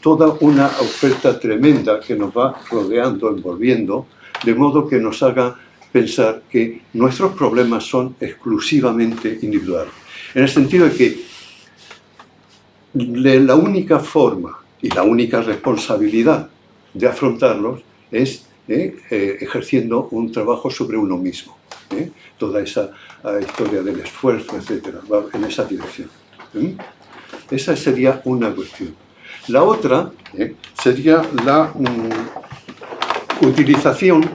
Speaker 9: Toda una oferta tremenda que nos va rodeando, envolviendo, de modo que nos haga pensar que nuestros problemas son exclusivamente individuales. En el sentido de que la única forma y la única responsabilidad de afrontarlos es ejerciendo un trabajo sobre uno mismo. Toda esa historia del esfuerzo, etc., va en esa dirección. Esa sería una cuestión. La otra sería la utilización,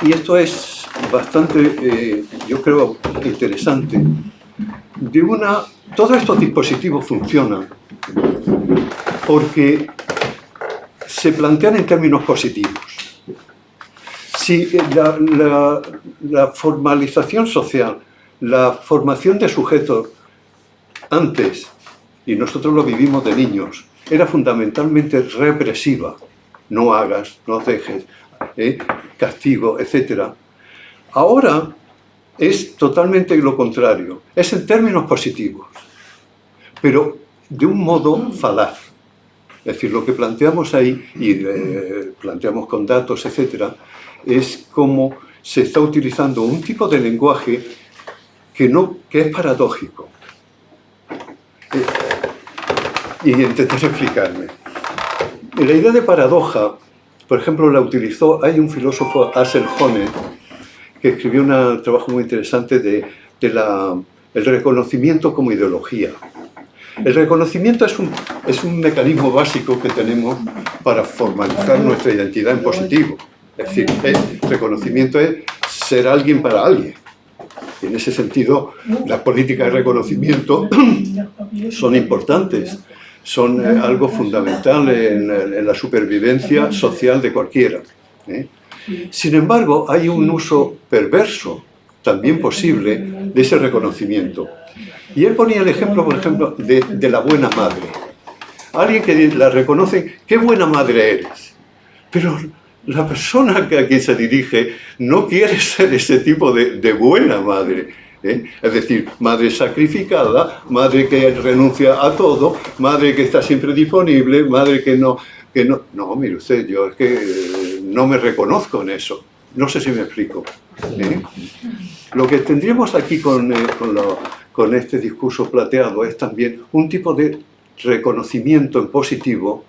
Speaker 9: y esto es bastante, yo creo, interesante, de todos estos dispositivos funcionan porque se plantean en términos positivos. Si la formalización social, la formación de sujetos antes, y nosotros lo vivimos de niños, era fundamentalmente represiva, no hagas, no dejes, castigo, etc. Ahora es totalmente lo contrario, es en términos positivos, pero de un modo falaz. Es decir, lo que planteamos ahí, y planteamos con datos, etc., es cómo se está utilizando un tipo de lenguaje que es paradójico. Y intentaré explicarme. La idea de paradoja Por ejemplo, la utilizó, hay un filósofo, Axel Honneth, que escribió un trabajo muy interesante de el reconocimiento como ideología. El reconocimiento es un mecanismo básico que tenemos para formalizar nuestra identidad en positivo. Es decir, el reconocimiento es ser alguien para alguien. Y en ese sentido, las políticas de reconocimiento son importantes, son algo fundamental en la supervivencia social de cualquiera. Sin embargo, hay un uso perverso, también posible, de ese reconocimiento. Y él ponía el ejemplo, por ejemplo, de la buena madre. Alguien que la reconoce, qué buena madre eres. Pero la persona a quien se dirige no quiere ser ese tipo de buena madre. Es decir, madre sacrificada, madre que renuncia a todo, madre que está siempre disponible, madre que no... No, mire usted, yo es que no me reconozco en eso. No sé si me explico. Lo que tendríamos aquí con este discurso plateado es también un tipo de reconocimiento en positivo,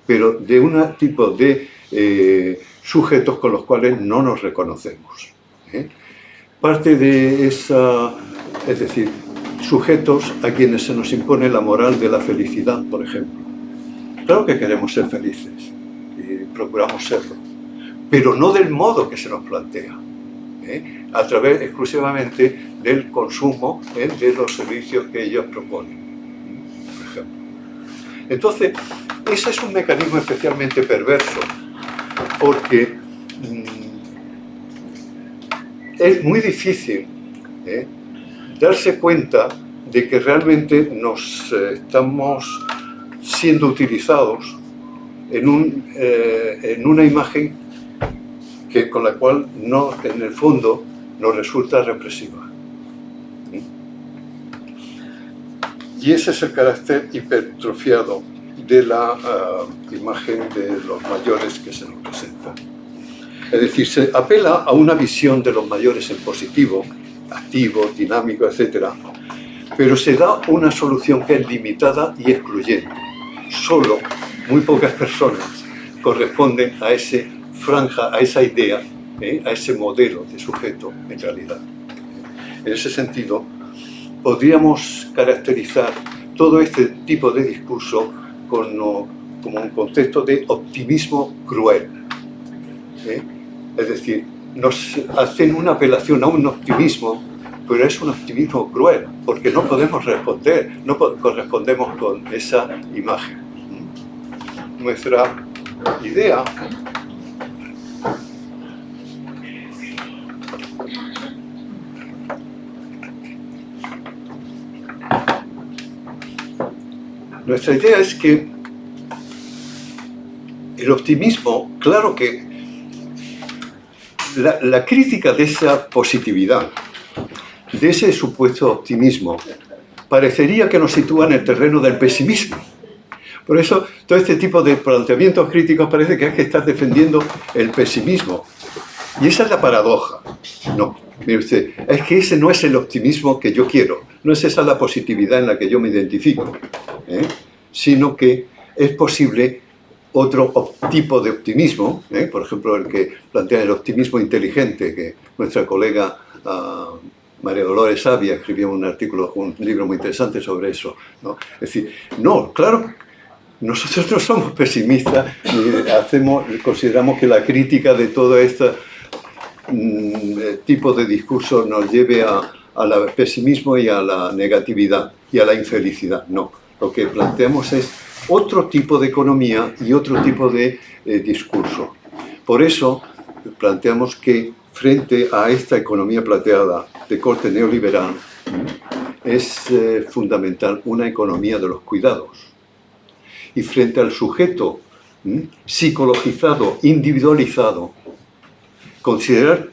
Speaker 9: pero de un tipo de sujetos con los cuales no nos reconocemos. Parte de esa, es decir, sujetos a quienes se nos impone la moral de la felicidad, por ejemplo. Claro que queremos ser felices y procuramos serlo, pero no del modo que se nos plantea, a través exclusivamente del consumo de los servicios que ellos proponen, por ejemplo. Entonces, ese es un mecanismo especialmente perverso, porque es muy difícil darse cuenta de que realmente nos estamos siendo utilizados en una imagen con la cual en el fondo nos resulta represiva. Y ese es el carácter hipertrofiado de la imagen de los mayores que se nos presenta. Es decir, se apela a una visión de los mayores en positivo, activo, dinámico, etc. Pero se da una solución que es limitada y excluyente. Solo muy pocas personas corresponden a esa franja, a esa idea, a ese modelo de sujeto en realidad. En ese sentido, podríamos caracterizar todo este tipo de discurso como un contexto de optimismo cruel. Es decir, nos hacen una apelación a un optimismo, pero es un optimismo cruel, porque no podemos responder, no correspondemos con esa imagen. Nuestra idea es que el optimismo, claro que la crítica de esa positividad, de ese supuesto optimismo, parecería que nos sitúa en el terreno del pesimismo. Por eso, todo este tipo de planteamientos críticos parece que es que estás defendiendo el pesimismo. Y esa es la paradoja. No, mire usted, es que ese no es el optimismo que yo quiero, no es esa la positividad en la que yo me identifico, sino que es posible otro tipo de optimismo, por ejemplo, el que plantea el optimismo inteligente, que nuestra colega María Dolores Sabia escribió un libro muy interesante sobre eso, ¿no? Es decir, no, claro, nosotros no somos pesimistas, consideramos que la crítica de todo este tipo de discurso nos lleve al pesimismo y a la negatividad y a la infelicidad. No, lo que planteamos es otro tipo de economía y otro tipo de discurso. Por eso planteamos que frente a esta economía plateada de corte neoliberal es fundamental una economía de los cuidados. Y frente al sujeto psicologizado, individualizado, considerar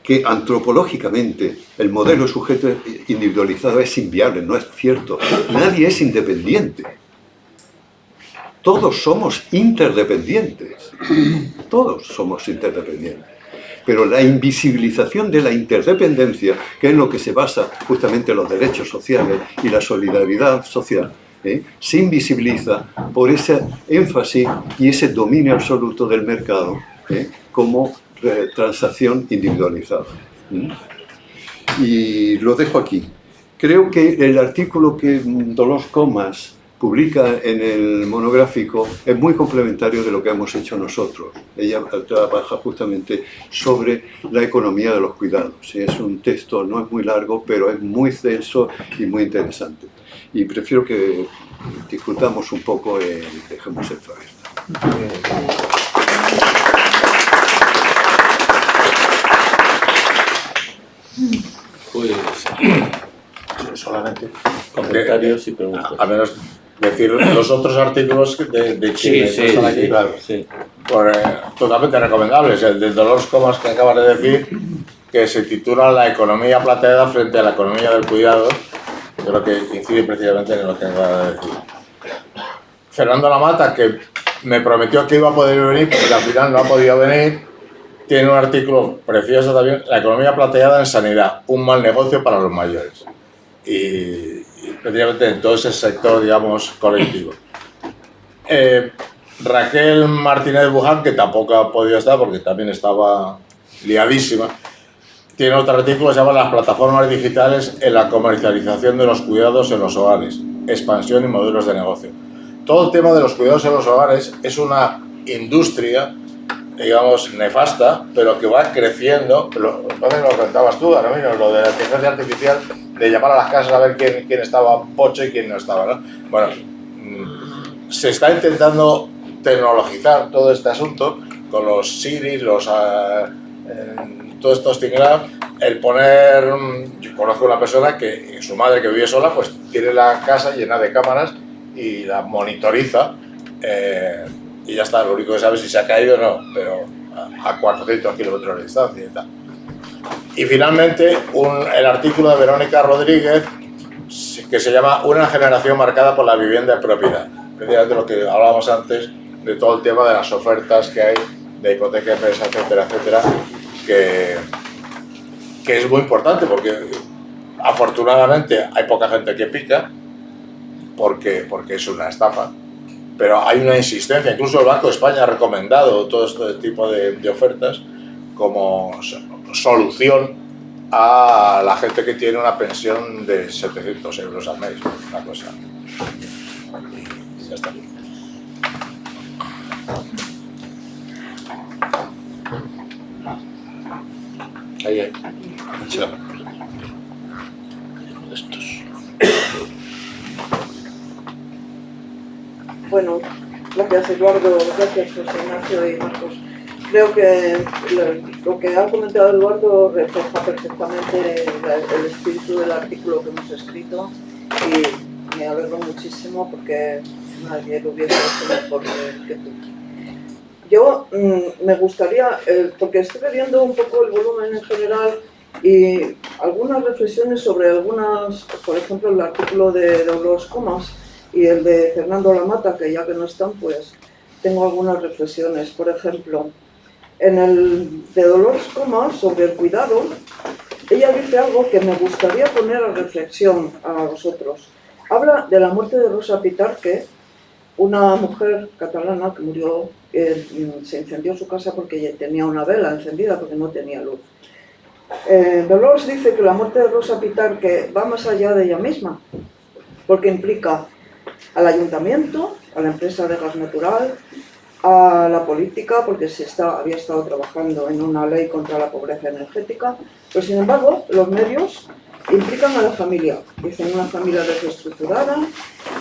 Speaker 9: que antropológicamente el modelo sujeto individualizado es inviable, no es cierto. Nadie es independiente. Todos somos interdependientes. Todos somos interdependientes. Pero la invisibilización de la interdependencia, que es en lo que se basa justamente los derechos sociales y la solidaridad social, se invisibiliza por ese énfasis y ese dominio absoluto del mercado como transacción individualizada. Y lo dejo aquí. Creo que el artículo que Dolors Comas publica en el monográfico es muy complementario de lo que hemos hecho nosotros. Ella trabaja justamente sobre la economía de los cuidados. Es un texto, no es muy largo, pero es muy denso y muy interesante. Y prefiero que discutamos un poco y dejemos esto abierto.
Speaker 4: Pues
Speaker 8: solamente
Speaker 4: comentarios y preguntas.
Speaker 8: A menos decir los otros artículos de quienes están aquí, claro, totalmente recomendables. El de Dolors Comas que acabas de decir, que se titula La economía plateada frente a la economía del cuidado, yo creo que incide precisamente en lo que acabas de decir. Fernando Lamata, que me prometió que iba a poder venir, pero al final no ha podido venir, tiene un artículo precioso también, La economía plateada en sanidad, un mal negocio para los mayores. Y prácticamente en todo ese sector, digamos, colectivo. Raquel Martínez Buján, que tampoco ha podido estar porque también estaba liadísima, tiene otro artículo que se llama Las plataformas digitales en la comercialización de los cuidados en los hogares, expansión y modelos de negocio. Todo el tema de los cuidados en los hogares es una industria, digamos, nefasta, pero que va creciendo. Lo comentabas tú, Aramino, lo de la inteligencia artificial, de llamar a las casas a ver quién estaba pocho y quién no estaba, ¿no? Bueno, se está intentando tecnologizar todo este asunto con los Siri, todos estos tinglab, el poner... Yo conozco una persona que su madre, que vive sola, pues tiene la casa llena de cámaras y la monitoriza, y ya está, lo único que sabe es si se ha caído o no, pero a 400 kilómetros de distancia y tal. Y finalmente, el artículo de Verónica Rodríguez, que se llama Una generación marcada por la vivienda en propiedad. Precisamente lo que hablábamos antes, de todo el tema de las ofertas que hay, de hipoteca, empresa, etcétera, etcétera, que es muy importante porque afortunadamente hay poca gente que pica, porque es una estafa. Pero hay una insistencia, incluso el Banco de España ha recomendado todo este tipo de ofertas como solución a la gente que tiene una pensión de 700 euros al mes, una cosa. Y ya está.
Speaker 4: Ahí.
Speaker 8: Chao.
Speaker 4: Estos.
Speaker 10: Bueno, gracias Eduardo, gracias José Ignacio y Marcos. Creo que lo que ha comentado Eduardo refleja perfectamente el espíritu del artículo que hemos escrito y me alegro muchísimo porque nadie lo hubiera hecho mejor que tú. Yo me gustaría, porque estuve viendo un poco el volumen en general y algunas reflexiones sobre algunas, por ejemplo el artículo de Dolors Comas y el de Fernando Lamata, que ya que no están, pues tengo algunas reflexiones. Por ejemplo, en el de Dolors Comas sobre el cuidado, ella dice algo que me gustaría poner a reflexión a vosotros. Habla de la muerte de Rosa Pitarque, una mujer catalana que murió, se incendió su casa porque tenía una vela encendida, porque no tenía luz. Dolors dice que la muerte de Rosa Pitarque va más allá de ella misma, porque implica al ayuntamiento, a la empresa de gas natural, a la política, porque había estado trabajando en una ley contra la pobreza energética, pero sin embargo los medios implican a la familia, dicen una familia desestructurada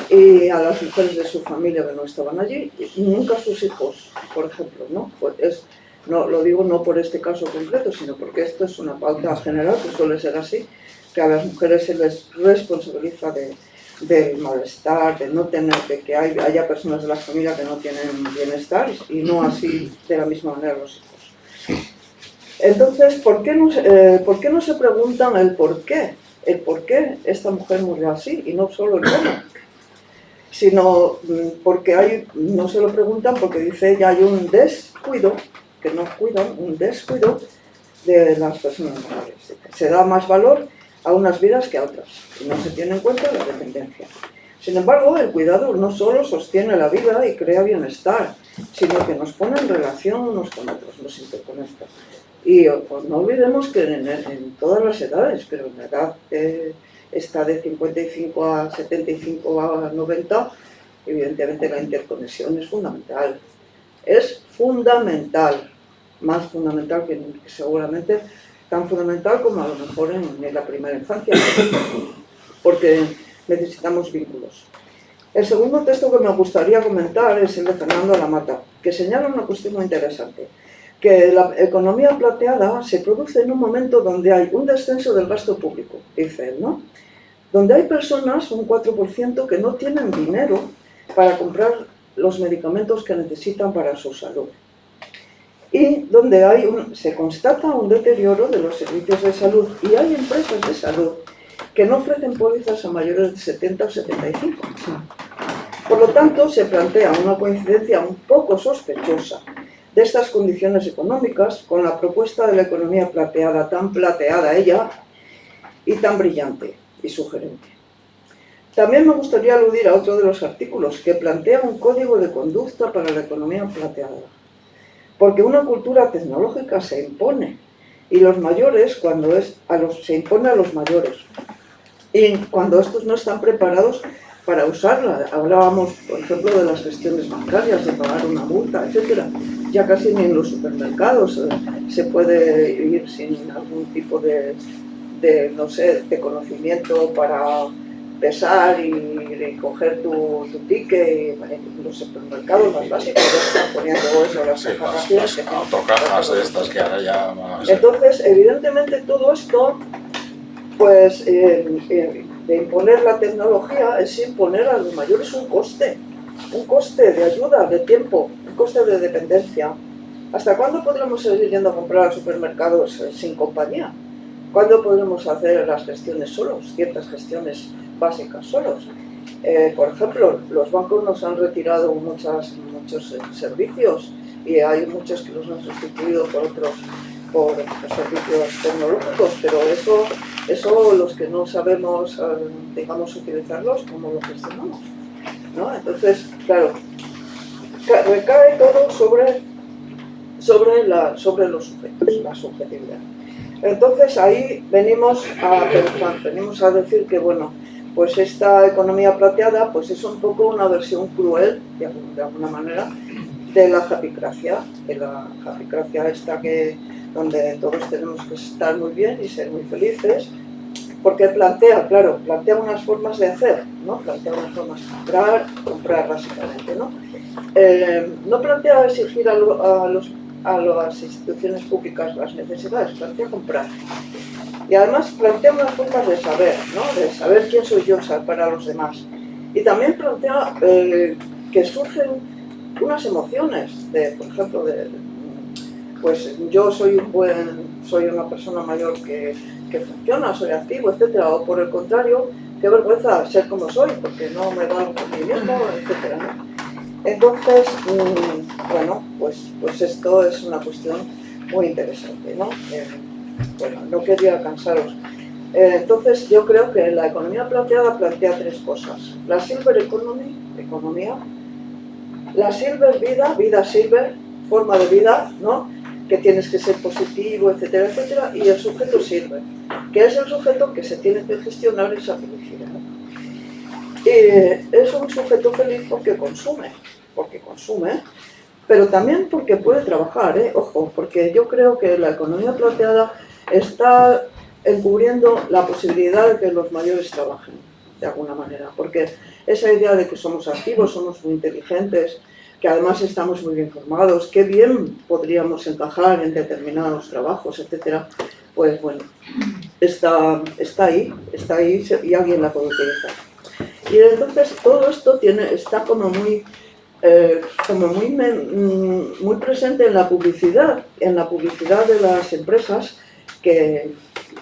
Speaker 10: y a las mujeres de su familia que no estaban allí, y nunca a sus hijos, por ejemplo, ¿no? Pues no lo digo no por este caso concreto, sino porque esto es una pauta general que suele ser así, que a las mujeres se les responsabiliza del malestar, de no tener, de que haya personas de la familia que no tienen bienestar y no así de la misma manera los hijos. Entonces, ¿por qué no se preguntan el por qué? El por qué esta mujer murió así y no solo el cómo, sino porque no se lo preguntan porque dice ya hay un descuido, que no cuidan, un descuido de las personas mayores. Se da más valor a unas vidas que a otras y no se tiene en cuenta la dependencia. Sin embargo, el cuidado no solo sostiene la vida y crea bienestar, sino que nos pone en relación unos con otros, nos interconecta. Y pues, no olvidemos que en todas las edades, pero en la edad esta de 55 a 75 a 90, evidentemente la interconexión es fundamental. Es fundamental, más fundamental que seguramente tan fundamental como a lo mejor en la primera infancia, porque necesitamos vínculos. El segundo texto que me gustaría comentar es el de Fernando Lamata, que señala una cuestión muy interesante, que la economía plateada se produce en un momento donde hay un descenso del gasto público, dice él, ¿no? Donde hay personas, un 4%, que no tienen dinero para comprar los medicamentos que necesitan para su salud. Y donde se constata un deterioro de los servicios de salud y hay empresas de salud que no ofrecen pólizas a mayores de 70 o 75. Por lo tanto, se plantea una coincidencia un poco sospechosa de estas condiciones económicas con la propuesta de la economía plateada, tan plateada ella y tan brillante y sugerente. También me gustaría aludir a otro de los artículos que plantea un código de conducta para la economía plateada. Porque una cultura tecnológica se impone, y los mayores, se impone a los mayores, y cuando estos no están preparados para usarla. Hablábamos, por ejemplo, de las gestiones bancarias, de pagar una multa, etc. Ya casi ni en los supermercados se puede ir sin algún tipo de conocimiento para pesar y coger tu ticket. En los supermercados más básicos ya están poniendo eso, las
Speaker 8: autocajas de estas que ahora ya más...
Speaker 10: Entonces, evidentemente todo esto, pues, de imponer la tecnología es imponer a los mayores un coste de ayuda, de tiempo, un coste de dependencia. ¿Hasta cuándo podremos seguir yendo a comprar a supermercados sin compañía? ¿Cuándo podremos hacer las gestiones solos, ciertas gestiones básicas solos? Por ejemplo, los bancos nos han retirado muchos servicios y hay muchos que los han sustituido por servicios tecnológicos, pero eso los que no sabemos, digamos, utilizarlos, ¿cómo lo gestionamos? ¿No? Entonces, claro, recae todo sobre los sujetos, la subjetividad. Entonces ahí venimos a decir que, bueno, pues esta economía plateada pues es un poco una versión cruel, de alguna manera, de la japicracia, esta donde todos tenemos que estar muy bien y ser muy felices, porque plantea unas formas de hacer, ¿no? Plantea unas formas de comprar básicamente, ¿no? No plantea exigir a las instituciones públicas las necesidades, plantea comprar. Y además plantea unas formas de saber, ¿no? De saber quién soy yo para los demás. Y también plantea que surgen unas emociones, por ejemplo, pues yo soy una persona mayor que funciona, soy activo, etcétera, o por el contrario, qué vergüenza ser como soy, porque no me dan con mí mismo, etcétera, ¿no? Entonces, bueno, pues esto es una cuestión muy interesante, ¿no? Bueno, no quería cansaros. Entonces, yo creo que la economía plateada plantea tres cosas. La silver economy, economía. La silver vida silver, forma de vida, ¿no? Que tienes que ser positivo, etcétera, etcétera. Y el sujeto silver, que es el sujeto que se tiene que gestionar esa felicidad. Es un sujeto feliz porque consume, pero también porque puede trabajar, ojo, porque yo creo que la economía plateada está encubriendo la posibilidad de que los mayores trabajen, de alguna manera, porque esa idea de que somos activos, somos muy inteligentes, que además estamos muy bien formados, que bien podríamos encajar en determinados trabajos, etcétera, pues bueno, está ahí y alguien la puede utilizar. Y entonces todo esto está como muy presente en la publicidad de las empresas que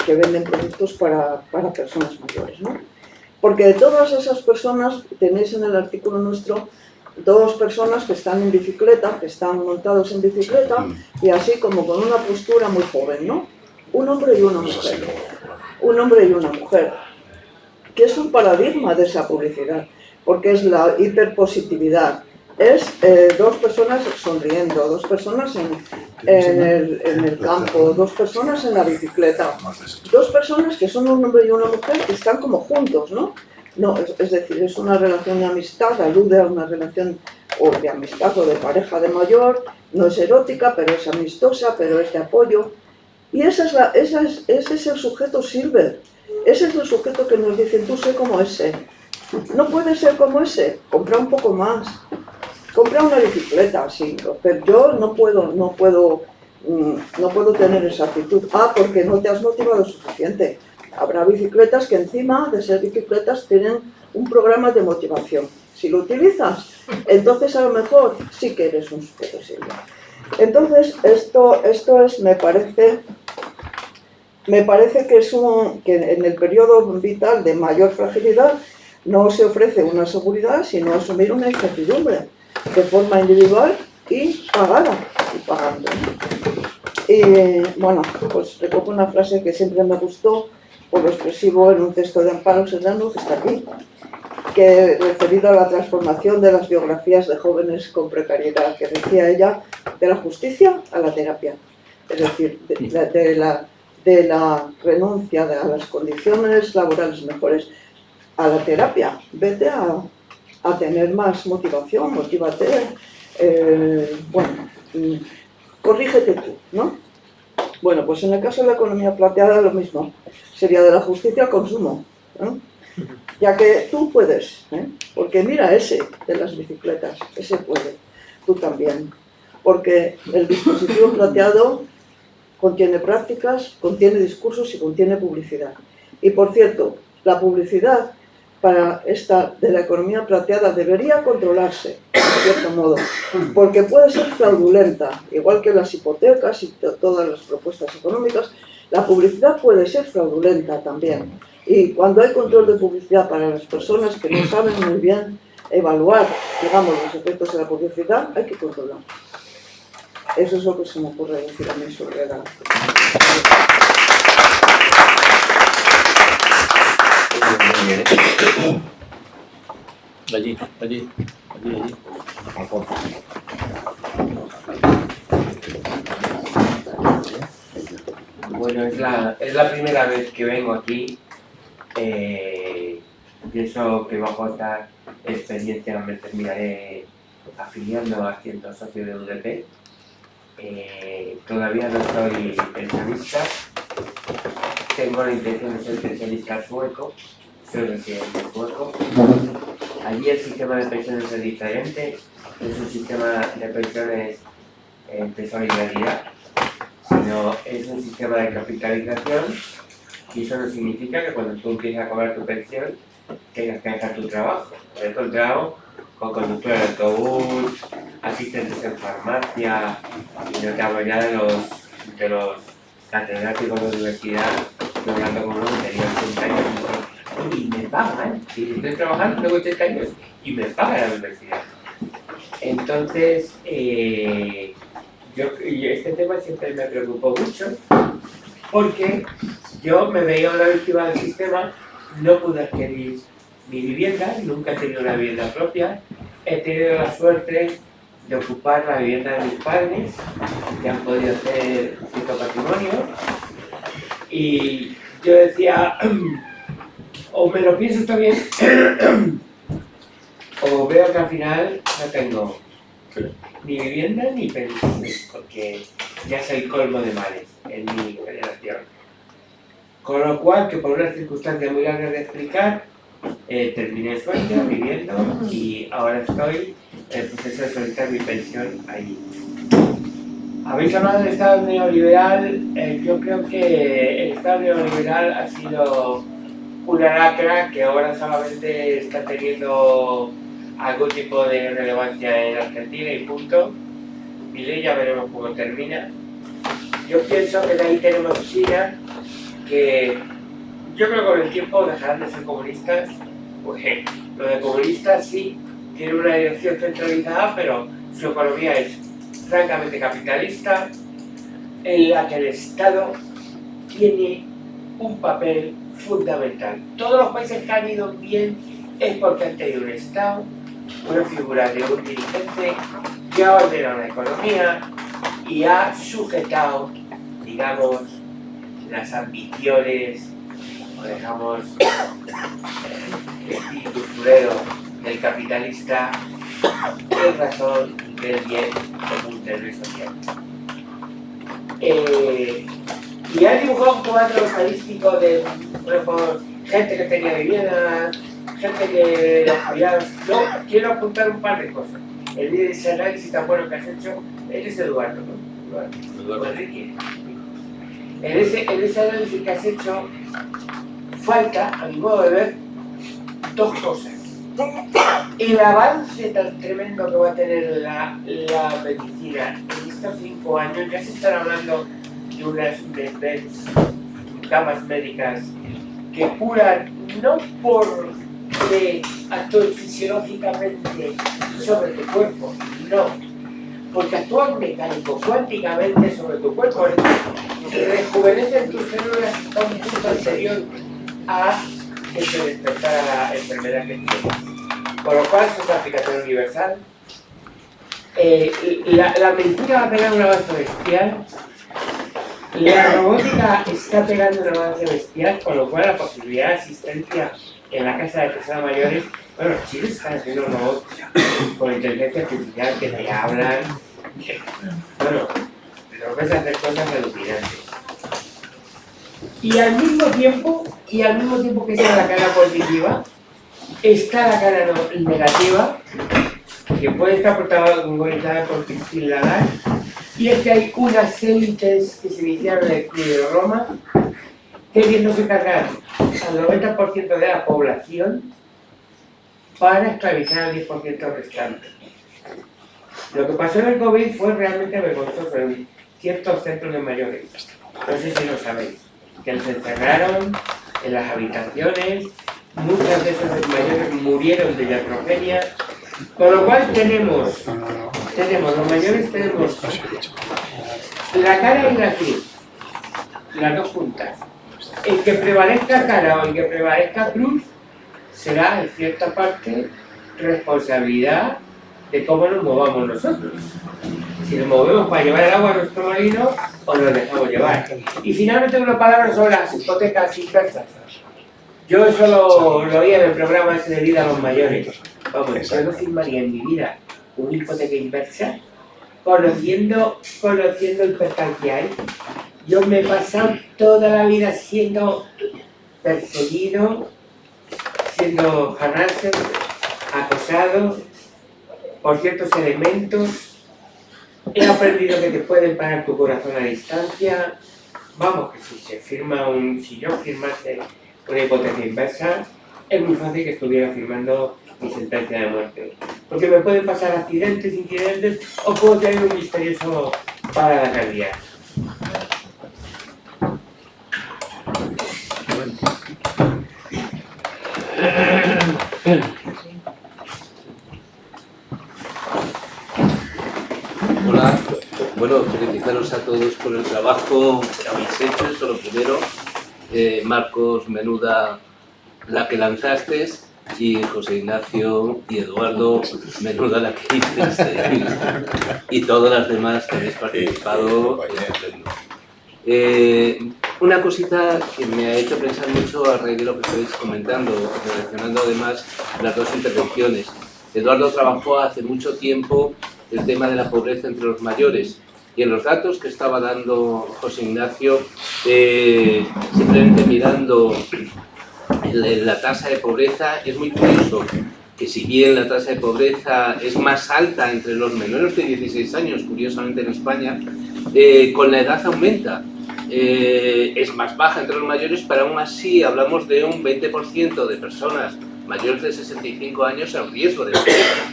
Speaker 10: venden productos para personas mayores, ¿no? Porque de todas esas personas, tenéis en el artículo nuestro, dos personas que están en bicicleta, que están montados en bicicleta, y así como con una postura muy joven, ¿no? Un hombre y una mujer. Un hombre y una mujer. Que es un paradigma de esa publicidad. porque es la hiperpositividad. Es dos personas sonriendo, dos personas en el campo, dos personas en la bicicleta, dos personas que son un hombre y una mujer que están como juntos, ¿no? No, es decir, es una relación de amistad, alude a una relación o de amistad o de pareja de mayor, no es erótica, pero es amistosa, pero es de apoyo. Y ese es el sujeto silver, ese es el sujeto que nos dicen, tú sé como ese. No puedes ser como ese, compra un poco más. Compra una bicicleta, sí, pero yo no puedo tener esa actitud. Ah, porque no te has motivado suficiente. Habrá bicicletas que encima de ser bicicletas tienen un programa de motivación. Si lo utilizas, entonces a lo mejor sí que eres un sujeto silver. Entonces, esto es, me parece que en el periodo vital de mayor fragilidad no se ofrece una seguridad, sino asumir una incertidumbre de forma individual y pagada, y pagando. Y bueno, pues recojo una frase que siempre me gustó, por lo expresivo en un texto de Amparo Serrano, que está aquí, que referido a la transformación de las biografías de jóvenes con precariedad, que decía ella, de la justicia a la terapia. Es decir, de la renuncia a las condiciones laborales mejores a la terapia. Vete a tener más motivación, motívate, corrígete tú, ¿no? Bueno, pues en el caso de la economía plateada lo mismo, sería de la justicia al consumo, ¿no? Ya que tú puedes, porque mira ese de las bicicletas, ese puede, tú también, porque el dispositivo plateado contiene prácticas, contiene discursos y contiene publicidad. Y por cierto, la publicidad para esta de la economía plateada debería controlarse, de cierto modo, porque puede ser fraudulenta, igual que las hipotecas y todas las propuestas económicas, la publicidad puede ser fraudulenta también. Y cuando hay control de publicidad para las personas que no saben muy bien evaluar, digamos, los efectos de la publicidad, hay que controlar. Eso es lo que se me ocurre decir a mí sobre la...
Speaker 4: Allí.
Speaker 11: Bueno, es la primera vez que vengo aquí. Pienso que bajo esta experiencia me terminaré afiliando haciendo socio de UDP. Todavía no soy pensionista. Tengo la intención de ser pensionista sueco. Soy residente sueco. Allí el sistema de pensiones es diferente. Es un sistema de pensiones de solidaridad, sino es un sistema de capitalización, y eso no significa que cuando tú empieces a cobrar tu pensión tengas que dejar tu trabajo. He encontrado con conductores de autobús, asistentes en farmacia, y no te hablo ya de los catedráticos de universidad, estoy hablando con uno que tenía 80 años y me pagan, si estoy trabajando tengo 80 años y me paga la universidad. Entonces, este tema siempre me preocupó mucho, porque yo me veía una víctima del sistema, no pude adquirir mi vivienda, nunca he tenido una vivienda propia, he tenido la suerte de ocupar la vivienda de mis padres, que han podido hacer cierto patrimonio, y yo decía, o me lo pienso también, o veo que al final no tengo ni vivienda ni pensiones, porque ya soy colmo de males en mi generación. Con lo cual, que por una circunstancia muy larga de explicar, terminé en Suecia viviendo y ahora estoy en el proceso de solicitar mi pensión allí. Habéis hablado del Estado neoliberal. Yo creo que el Estado neoliberal ha sido una lacra que ahora solamente está teniendo algún tipo de relevancia en Argentina y punto. Milei, ya veremos cómo termina. Yo pienso que de ahí tenemos China, que yo creo que con el tiempo dejarán de ser comunistas, porque lo de comunistas sí tiene una dirección centralizada, pero su economía es francamente capitalista, en la que el Estado tiene un papel fundamental. Todos los países que han ido bien es porque han tenido un Estado, una figura de un dirigente que ha ordenado la economía y ha sujetado, digamos, las ambiciones, o digamos, el espíritu surero del capitalista en razón del bien común del bien social. Y ha dibujado un cuadro estadístico de, bueno, gente que tenía vivienda, gente que los jubilados. Yo quiero apuntar un par de cosas. Ese análisis tan bueno que has hecho, él es Eduardo, ¿no? Eduardo Enrique. En ese análisis que has hecho, falta, a mi modo de ver, dos cosas. El avance tan tremendo que va a tener la medicina en estos 5 años, ya se están hablando de unas beds, camas médicas que curan no porque actúen fisiológicamente sobre tu cuerpo, no, porque actúan mecánico, cuánticamente sobre tu cuerpo, rejuvenecen tus células a un punto anterior a que se despertara la enfermedad que tienes. Por lo cual es una aplicación universal. La medicina va a pegar un avance bestial. La robótica está pegando un avance bestial, con lo cual la posibilidad de asistencia en la casa de personas mayores, bueno, los chinos están haciendo robots con inteligencia artificial que te hablan. Bueno, pero puedes hacer cosas alucinantes. Y al mismo tiempo que está la cara positiva, está la cara negativa, que puede estar protagonizada por Christine Lagarde, y es que hay unas élites que se iniciaron en el Club de Roma, queriéndose cargar al 90% de la población para esclavizar al 10% restante. Lo que pasó en el COVID fue realmente vergonzoso en ciertos centros de mayores. No sé si lo sabéis, que los encerraron en las habitaciones. Muchas de esos mayores murieron de iatrogenia, con lo cual tenemos los mayores tenemos la cara y la cruz, las dos juntas. El que prevalezca cara o el que prevalezca cruz será en cierta parte responsabilidad de cómo nos movamos nosotros. Si nos movemos para llevar el agua a nuestro molino o nos dejamos llevar. Y finalmente una palabra sobre las hipotecas inversas. Yo eso lo oí en el programa ese de vida a los mayores. Vamos, yo no firmaría en mi vida una hipoteca inversa conociendo el percal que hay. Yo me he pasado toda la vida siendo perseguido, siendo harassed, acosado por ciertos elementos. He aprendido que te pueden parar tu corazón a distancia. Vamos, que si yo firmase una hipoteca inversa, es muy fácil que estuviera firmando mi sentencia de muerte. Porque me pueden pasar accidentes, incidentes, o puedo tener un misterioso parada cardíaca.
Speaker 12: Hola, bueno, felicitaros a todos por el trabajo que habéis hecho, eso lo primero. Marcos, menuda la que lanzaste, y José Ignacio y Eduardo, menuda la que hiciste, y todas las demás que habéis participado. Una cosita que me ha hecho pensar mucho a raíz de lo que estáis comentando, relacionando además las dos intervenciones. Eduardo trabajó hace mucho tiempo el tema de la pobreza entre los mayores, y en los datos que estaba dando José Ignacio, simplemente mirando la tasa de pobreza, es muy curioso que si bien la tasa de pobreza es más alta entre los menores de 16 años, curiosamente en España, con la edad aumenta. Es más baja entre los mayores, pero aún así hablamos de un 20% de personas mayores de 65 años en riesgo de pobreza.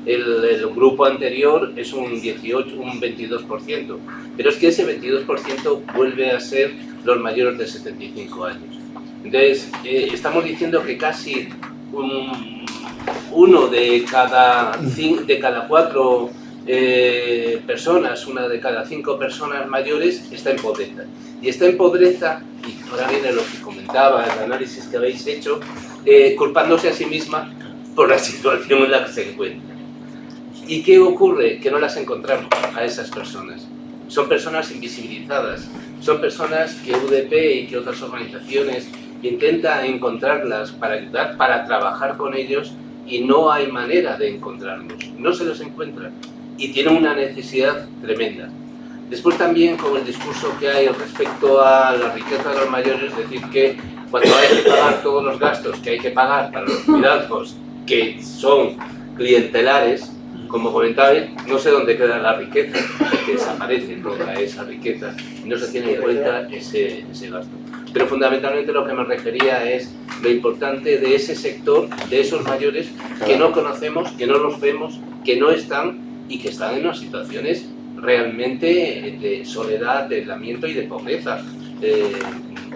Speaker 12: El grupo anterior es un 22%, pero es que ese 22% vuelve a ser los mayores de 75 años. Entonces, estamos diciendo que casi uno de cada 4 personas, una de cada 5 personas mayores está en pobreza. Y está en pobreza, y ahora viene lo que comentaba, el análisis que habéis hecho, culpándose a sí misma por la situación en la que se encuentra. ¿Y qué ocurre? Que no las encontramos a esas personas. Son personas invisibilizadas, son personas que UDP y que otras organizaciones intentan encontrarlas para ayudar, para trabajar con ellos, y no hay manera de encontrarlos, no se los encuentran y tienen una necesidad tremenda. Después también con el discurso que hay respecto a la riqueza de los mayores, es decir que cuando hay que pagar todos los gastos que hay que pagar para los cuidados que son clientelares, como comentaba, no sé dónde queda la riqueza, porque desaparece toda esa riqueza y no se tiene en cuenta ese gasto. Pero fundamentalmente lo que me refería es lo importante de ese sector, de esos mayores que no conocemos, que no los vemos, que no están y que están en unas situaciones realmente de soledad, de aislamiento y de pobreza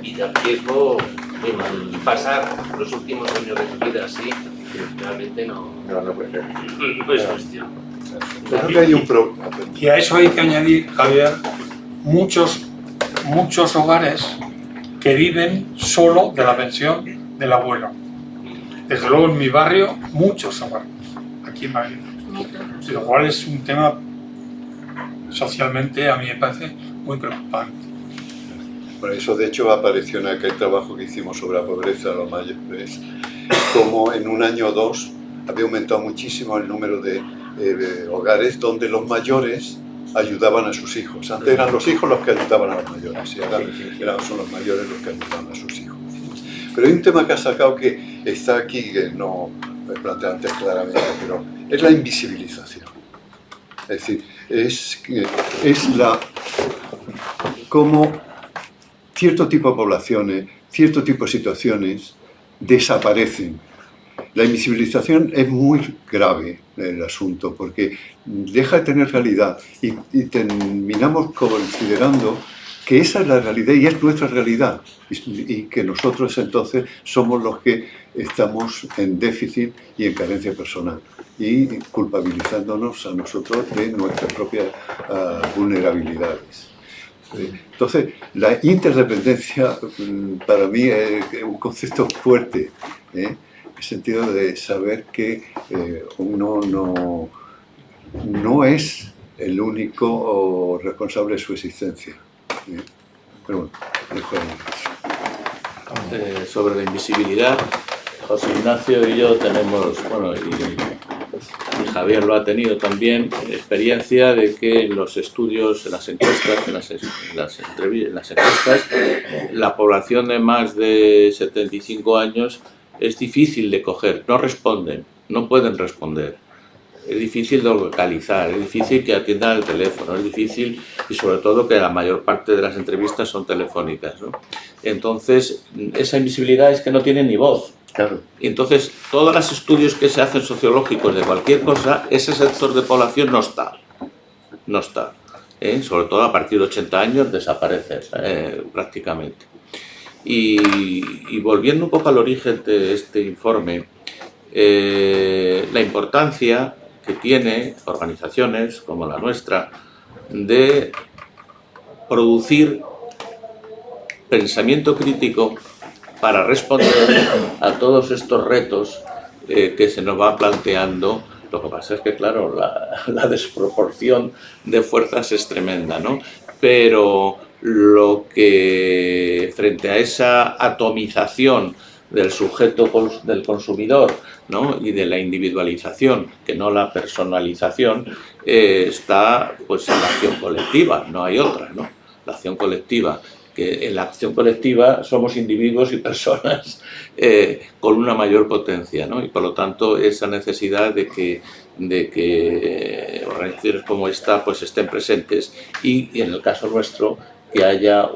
Speaker 12: y de riesgo muy mal. Y pasar los últimos años de su vida así, realmente no es cuestión.
Speaker 9: Creo que hay un problema.
Speaker 5: Y a eso hay que añadir, Javier, muchos hogares que viven solo de la pensión del abuelo. Desde luego en mi barrio, muchos hogares, aquí en Madrid. Lo cual es un tema socialmente, a mí me parece, muy preocupante.
Speaker 9: Por eso, de hecho, apareció en aquel trabajo que hicimos sobre la pobreza de los mayores, como en un año o dos había aumentado muchísimo el número de hogares donde los mayores ayudaban a sus hijos. Antes eran los hijos los que ayudaban a los mayores y ahora son los mayores los que ayudaban a sus hijos. Pero hay un tema que ha sacado que está aquí, que no lo he planteado antes claramente, pero es la invisibilización. Es decir, es cómo cierto tipo de poblaciones, cierto tipo de situaciones desaparecen. La invisibilización es muy grave el asunto porque deja de tener realidad y terminamos considerando que esa es la realidad y es nuestra realidad y que nosotros entonces somos los que estamos en déficit y en carencia personal y culpabilizándonos a nosotros de nuestras propias vulnerabilidades. Entonces, la interdependencia para mí es un concepto fuerte, en el sentido de saber que uno no es el único responsable de su existencia. Pero bueno, dejo ahí.
Speaker 4: Sobre la invisibilidad, José Ignacio y yo tenemos, bueno, y Javier lo ha tenido también, experiencia de que en los estudios, en las encuestas, en las encuestas, la población de más de 75 años es difícil de coger, no responden, no pueden responder. Es difícil de localizar, es difícil que atiendan el teléfono, es difícil y sobre todo que la mayor parte de las entrevistas son telefónicas, ¿no? Entonces, esa invisibilidad es que no tienen ni voz.
Speaker 9: Claro.
Speaker 4: Y entonces, todos los estudios que se hacen sociológicos de cualquier cosa, ese sector de población no está. No está. Sobre todo a partir de 80 años desaparece prácticamente. Y volviendo un poco al origen de este informe, la importancia que tiene organizaciones como la nuestra de producir pensamiento crítico para responder a todos estos retos que se nos va planteando. Lo que pasa es que, claro, la desproporción de fuerzas es tremenda, ¿no? Pero lo que, frente a esa atomización del sujeto del consumidor, ¿no? Y de la individualización, que no la personalización, está pues en la acción colectiva, no hay otra, ¿no? La acción colectiva, que en la acción colectiva somos individuos y personas con una mayor potencia, ¿no? Y por lo tanto esa necesidad de que organizaciones como esta pues estén presentes y en el caso nuestro que haya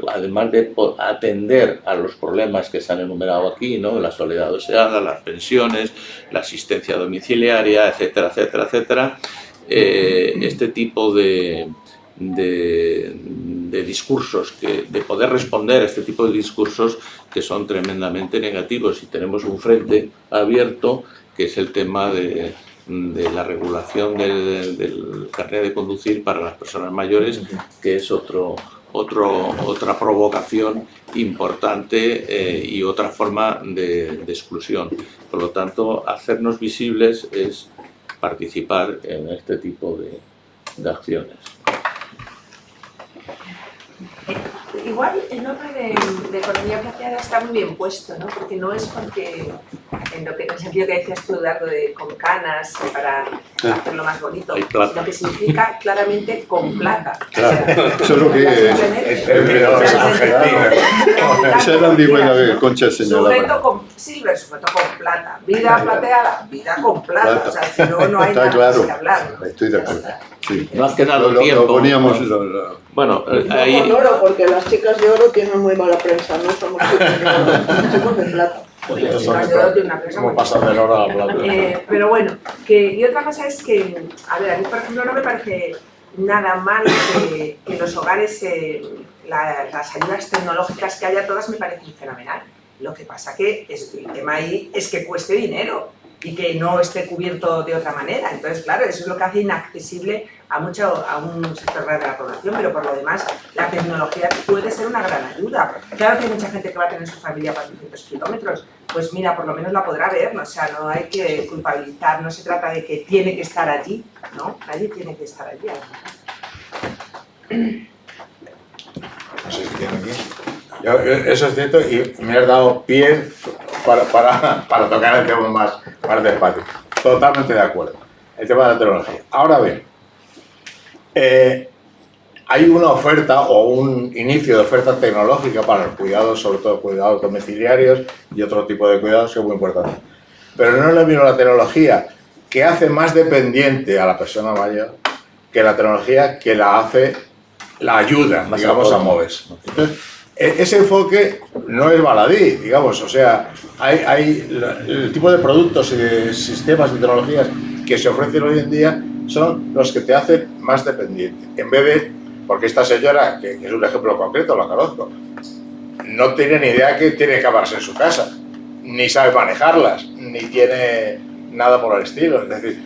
Speaker 4: además de atender a los problemas que se han enumerado aquí, ¿no? La soledad deseada, las pensiones, la asistencia domiciliaria, etcétera, etcétera, etcétera, este tipo de discursos, de poder responder a este tipo de discursos que son tremendamente negativos, y tenemos un frente abierto que es el tema de la regulación del carnet de conducir para las personas mayores, que es otro otra provocación importante y otra forma de exclusión. Por lo tanto, hacernos visibles es participar en este tipo de acciones.
Speaker 7: Igual el nombre de economía plateada está muy bien puesto, ¿no? Porque no es porque, en el sentido que decías tú, Eduardo, con canas para hacerlo más bonito, sino que significa claramente con plata.
Speaker 9: Claro,
Speaker 7: o sea,
Speaker 9: eso es lo que
Speaker 8: En términos argentinos.
Speaker 9: esa es la ambigüedad que Concha señalaba.
Speaker 7: Sujeto con silver, sujeto con plata. Vida plateada, vida con plata. O sea, si no, no hay
Speaker 9: Está
Speaker 7: nada
Speaker 9: claro.
Speaker 7: más que hablar.
Speaker 9: Estoy de acuerdo. Sí.
Speaker 4: No has quedado
Speaker 9: Lo
Speaker 4: tiempo.
Speaker 9: poníamos...
Speaker 4: Bueno,
Speaker 10: No
Speaker 4: ahí...
Speaker 10: con oro, porque las chicas de oro tienen muy mala prensa, no somos chicas de oro, somos de plata.
Speaker 8: ¿Cómo pasar del oro a la plata?
Speaker 7: Pero bueno, y otra cosa es que, a ver, a mí por ejemplo no me parece nada mal que en los hogares las ayudas tecnológicas que haya todas me parecen fenomenal. Lo que pasa que el tema ahí es que cueste dinero y que no esté cubierto de otra manera. Entonces, claro, eso es lo que hace inaccesible a un sector grande de la población, pero por lo demás, la tecnología puede ser una gran ayuda. Claro que hay mucha gente que va a tener su familia a 400 kilómetros, pues mira, por lo menos la podrá ver, ¿no? O sea, no hay que culpabilizar, no se trata de que tiene que estar allí, ¿no? Nadie tiene que estar allí.
Speaker 8: No sé si tiene aquí. Eso es cierto y me has dado pie para tocar el tema más despacio. Totalmente de acuerdo. El tema de la tecnología. Ahora bien, hay una oferta o un inicio de oferta tecnológica para los cuidados, sobre todo cuidados domiciliarios y otro tipo de cuidados que es muy importante. Pero no es lo mismo la tecnología que hace más dependiente a la persona mayor que la tecnología que la ayuda,
Speaker 4: Más
Speaker 8: digamos, a
Speaker 4: autónomo.
Speaker 8: moverse. Entonces, ese enfoque no es baladí, digamos, o sea, hay el tipo de productos y de sistemas y tecnologías que se ofrecen hoy en día son los que te hacen más dependiente. En vez de, porque esta señora, que es un ejemplo concreto, lo conozco, no tiene ni idea que tiene cámaras en su casa, ni sabe manejarlas, ni tiene nada por el estilo, es decir,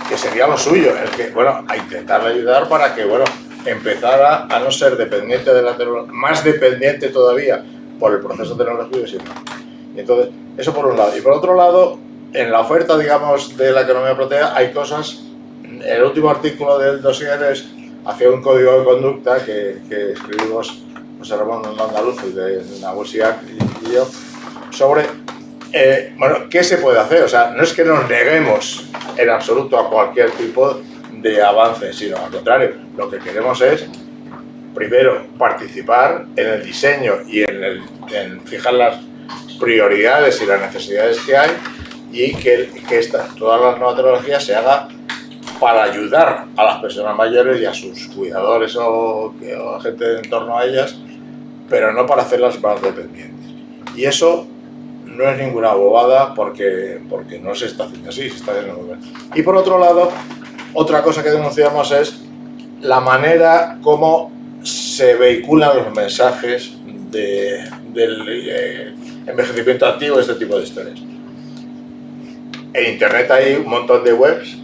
Speaker 8: que sería lo suyo, el que, bueno, a intentarle ayudar para que, bueno, empezara a no ser dependiente de la tecnología, más dependiente todavía por el proceso tecnológico. Y entonces, eso por un lado. Y por otro lado, en la oferta, digamos, de la economía plateada hay cosas, el último artículo del dossier hacía un código de conducta que escribimos José Ramón Andaluz de Nabusiak y yo, sobre, bueno, ¿qué se puede hacer? O sea, no es que nos neguemos en absoluto a cualquier tipo de avance, sino al contrario, lo que queremos es, primero, participar en el diseño y en fijar las prioridades y las necesidades que hay y que toda la nueva tecnología se haga para ayudar a las personas mayores y a sus cuidadores o gente en torno a ellas, pero no para hacerlas más dependientes. Y eso no es ninguna bobada porque no se está haciendo así, se está haciendo muy bien. Y por otro lado, otra cosa que denunciamos es la manera como se vehiculan los mensajes del envejecimiento activo, este tipo de historias. En Internet hay un montón de webs,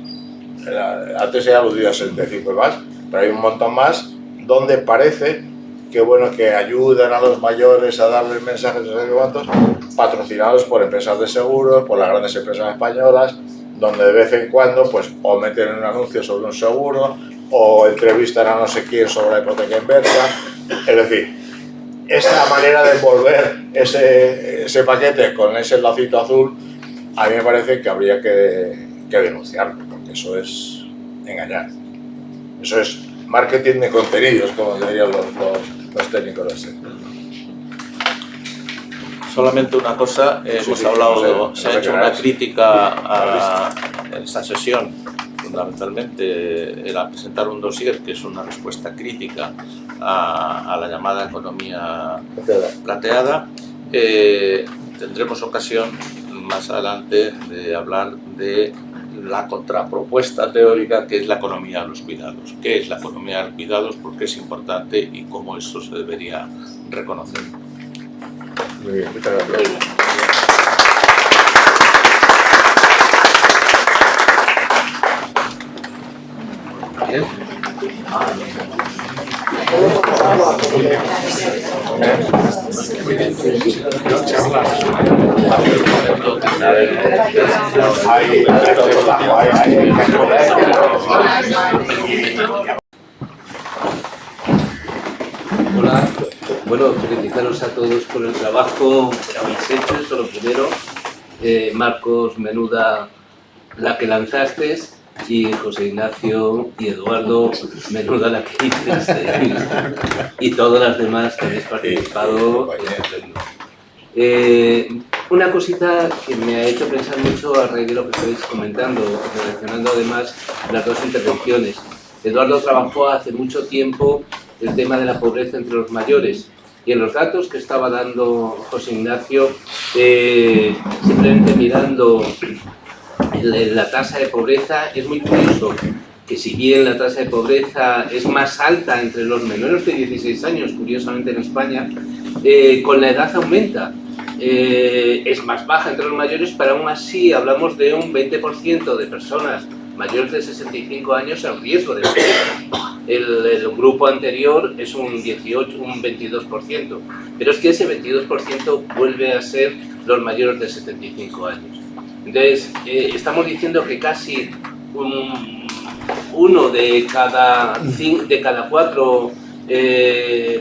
Speaker 8: antes he aludido a 65 y más, pero hay un montón más donde parece que, bueno, que ayudan a los mayores a darles mensajes de no sé cuántos, patrocinados por empresas de seguros, por las grandes empresas españolas, donde de vez en cuando pues o meten un anuncio sobre un seguro o entrevistan a no sé quién sobre la hipoteca inversa. Es decir, esa manera de envolver ese paquete con ese lacito azul, a mí me parece que habría que denunciarlo, porque eso es engañar. Eso es marketing de contenidos, como dirían los técnicos del sector.
Speaker 4: Solamente una cosa, hemos hablado, se ha hecho una crítica en esta sesión, fundamentalmente era presentar un dossier que es una respuesta crítica a la llamada economía plateada. Tendremos ocasión más adelante de hablar de la contrapropuesta teórica que es la economía de los cuidados. ¿Qué es la economía de los cuidados? ¿Por qué es importante? Y cómo eso se debería reconocer.
Speaker 8: Muy bien, muchas gracias.
Speaker 12: Bien. Hola, bueno, felicitaros a todos por el trabajo que habéis hecho, eso lo primero. Marcos, menuda la que lanzaste, y José Ignacio y Eduardo, menuda la que hiciste, y todas las demás que habéis participado. Una cosita que me ha hecho pensar mucho a raíz de lo que estáis comentando, relacionando además las dos intervenciones. Eduardo trabajó hace mucho tiempo el tema de la pobreza entre los mayores, y en los datos que estaba dando José Ignacio, simplemente mirando la tasa de pobreza, es muy curioso que si bien la tasa de pobreza es más alta entre los menores de 16 años, curiosamente en España, con la edad aumenta. Es más baja entre los mayores, pero aún así hablamos de un 20% de personas mayores de 65 años en riesgo de pobreza. El grupo anterior es un 22%, pero es que ese 22% vuelve a ser los mayores de 75 años. Entonces, estamos diciendo que casi uno de cada cuatro